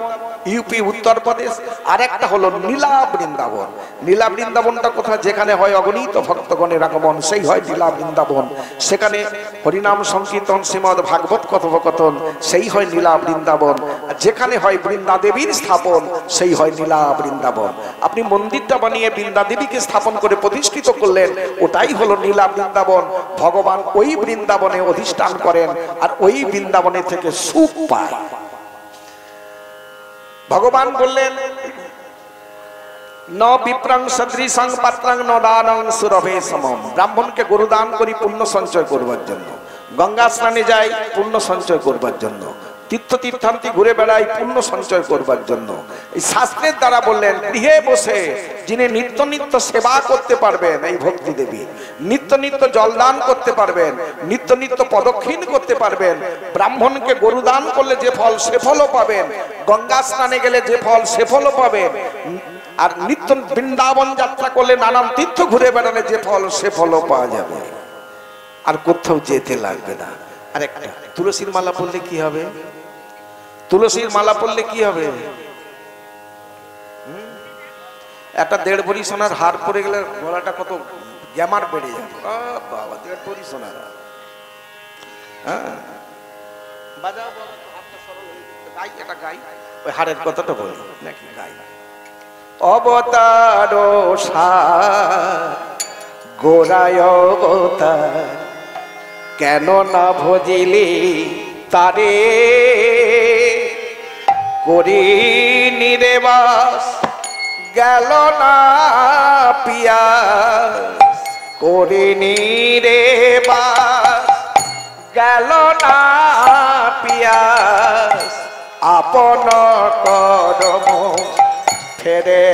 ইউপি উত্তরপ্রদেশ, আর একটা হলো নীলা বৃন্দাবন। নীলা বৃন্দাবনটা কোথায়? যেখানে হয় অগণিত ভক্তগণের আগমন, সেই হয় নীলা বৃন্দাবন। সেখানে হরিনাম সংকীর্তন, শ্রীমদ ভাগবত কথোপকথন, সেই হয় নীলা বৃন্দাবন। যেখানে হয় বৃন্দা দেবীর স্থাপন, সেই হয় নীলা বৃন্দাবন। আপনি মন্দিরটা বানিয়ে বৃন্দা দেবীকে স্থাপন করে প্রতিষ্ঠিত করলেন, ওটাই হলো নীলা বৃন্দাবন। ভগবান ওই বৃন্দাবনে অধিষ্ঠান করেন, আর ওই বৃন্দাবনে থেকে সুখ পায়। ভগবান বললেন ন বিপ্রং সদৃশং পাত্রং ন দানং সুরভে সমম। ব্রাহ্মণকে গরু দান করি পুণ্য সঞ্চয় করবার জন্য, গঙ্গা স্নানে যাই পুণ্য সঞ্চয় করবার জন্য, তীর্থান্তি ঘুরে বেড়াই পুণ্য সঞ্চয় করবার জন্য। এই শাস্ত্রের দ্বারা বললেন গৃহে বসে যিনি নিত্য নিত্য সেবা করতে পারবেন, এই ভক্তি দেবী নিত্য নিত্য জলদান করতে পারবেন, নিত্য নিত্য প্রদক্ষিণ করতে পারবেন, ব্রাহ্মণকে গরু দান করলে যে ফল সে ফলও পাবেন, গঙ্গা স্নানে গেলে যে ফল সে ফলও পাবেন, আর নিত্য বৃন্দাবন যাত্রা করলে নানান তীর্থ ঘুরে বেড়ালে যে ফল সে ফলও পাওয়া যাবে, আর কোথাও যেতে লাগবে না। আর একটা তুলসীর মালা পড়লে কি হবে? তুলসীর মালা পড়লে কি হবে? একটা 1.5 ভরি সোনার হার পরে গেলে গলাটা কত গ্যামার বেড়ে যাবে। বাবা 1.5 ভরি সোনার হার, হ্যাঁ বাজাও গাই, একটা গাই, ওই হারের কথাটা বলি নাকি গাই। অবতার গোড়ায় অবতার, কেন না ভজিলি তারে, করি নিরেবাস গেল না পিয়াস, করি নিরেবাস গেল না পিয়াস, আপন করম ফেরে,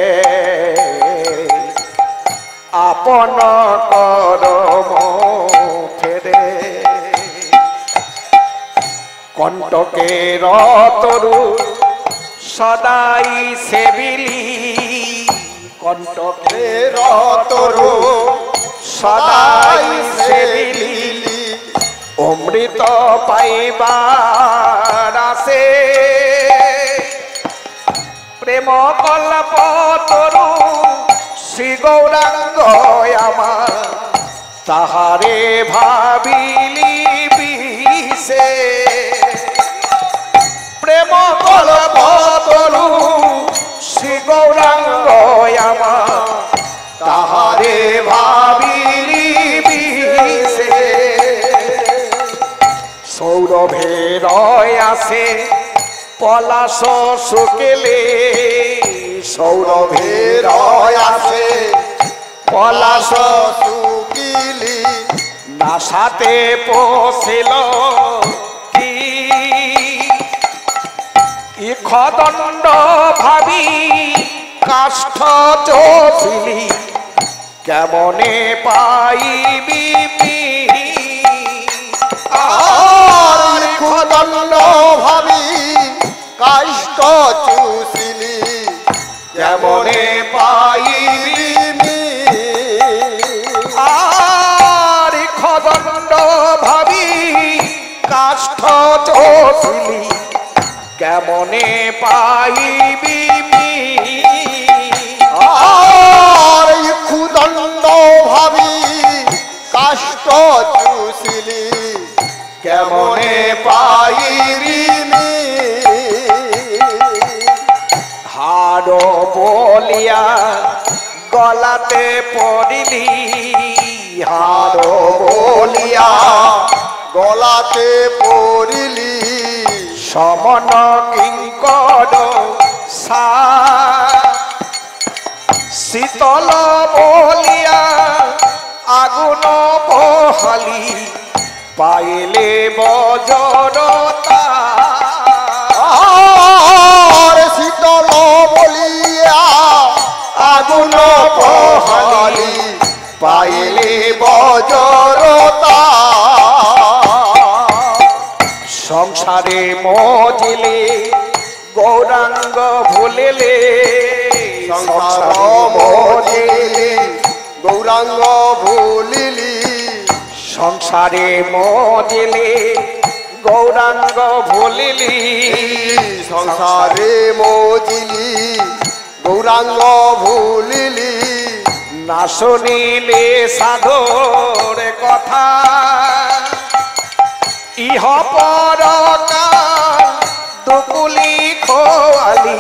আপন করম ফেরে, কণ্টকের তরু সদাই সেবিলি, কণ্টকের তরু সদাই সেবিলি, অমৃত পাইবার আসে, প্রেম কল্প তরু শ্রী গৌরাঙ্গ আমার, তাহারে ভাবিলি বিষে, প্রেম কল্প তরু শ্রী গৌরাঙ্গ আমার, তাহারে ভাবিলি বিষে, সৌরভের আসে পলাশ শুকেলে, সৌরভের আসে পলাশ শুকিলি, নাসাতে পৌঁছিল কি, ইখদণ্ড ভাবি কাষ্ঠ চোষিলি, কেমনে পাইবি আর ইখদণ্ড ভাবি কাষ্ঠ চুষিলি, কেমনে পাইবি, আর ইখদণ্ড ভাবি কাষ্ঠ চোষিলি, কেমনে পাইবি, আর ইখদণ্ড ভাবি কাষ্ঠ চুষিলি, কেমনে পাইবি, হাড় বলিয়া গলাতে পড়িলি, হাড় বলিয়া গলাতে পড়িলি, সমন কিঙ্কর সা, শীতল বলিয়া আগুন বহালি, পাইলে বজরতা, আর শীতল বলিয়া আগুন বহালি, পাইলে বজরতা, সংসারে মজিলে গৌরাঙ্গ ভুলিলে, সংসার মজিলি গৌরাঙ্গ ভুলিলি, সংসারে মজিলে গৌরাঙ্গ ভুলিলি, সংসারে মজিলি গৌরাঙ্গ ভুলিলি, না শুনিলে সাধুর কথা, ইহ পরকাল দুকুলি খোয়ালি,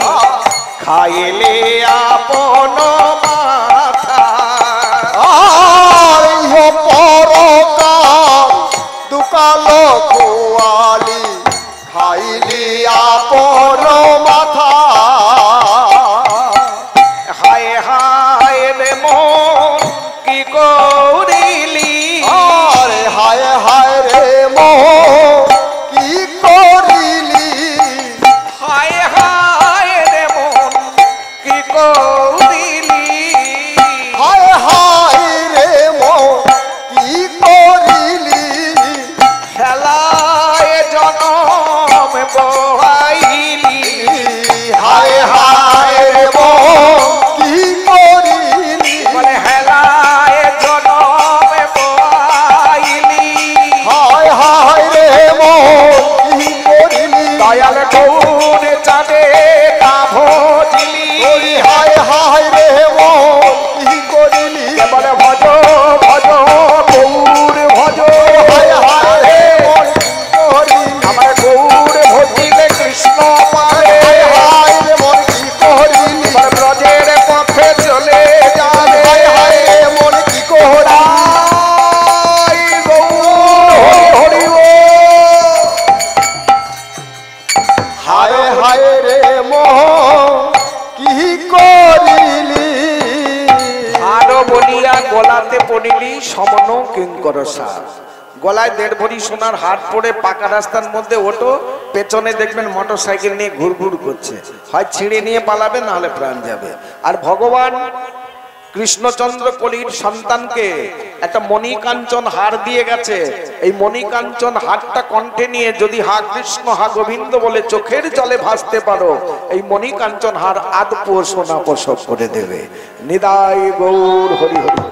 খাইলে আপন মাথা, আর ইহ পরকাল দুকাল খোয়ালি, খাইলি আপন মাথা, হায় হায় রে মন কি করিলি, আরে হায় হায় রে মোহ কি করিলি, দয়াল গৌর চাঁদে তা ভজিলি ওরে হায় হায় রে মন কি করিলি বলে ভজ ভজ গৌর ভজ হায় হায় রে মন কি করিলি আমার গৌর ভজিলে কৃষ্ণ পারে হায় হায় রে মন কি করিলি আমার ব্রজের পথে চলে যাবে হায় হায় রে মন কি করিলি আই গৌর হরি হরি বল। হায় হায় রে মন কি করিলি আরো বলিয়া গলাতে পড়িলি সমন কিঙ্কর সার গলায় 1.5 ভরি সোনার হাট পরে পাকা রাস্তার মধ্যে ওঠো পেছনে দেখবেন মোটর সাইকেল নিয়ে ঘুরঘুর করছে হয় ছিঁড়ে নিয়ে পালাবে না হলে প্রাণ যাবে আর ভগবান কৃষ্ণচন্দ্র কলির সন্তানকে একটা মণিকাঞ্চন হার দিয়ে গেছে এই মণিকাঞ্চন হারটা কণ্ঠে নিয়ে যদি হা কৃষ্ণ হা গোবিন্দ বলে চোখের জলে ভাসতে পারো এই মণিকাঞ্চন হার আদপো সোনা প্রসব করে দেবে নিদায় গৌর হরি হরি।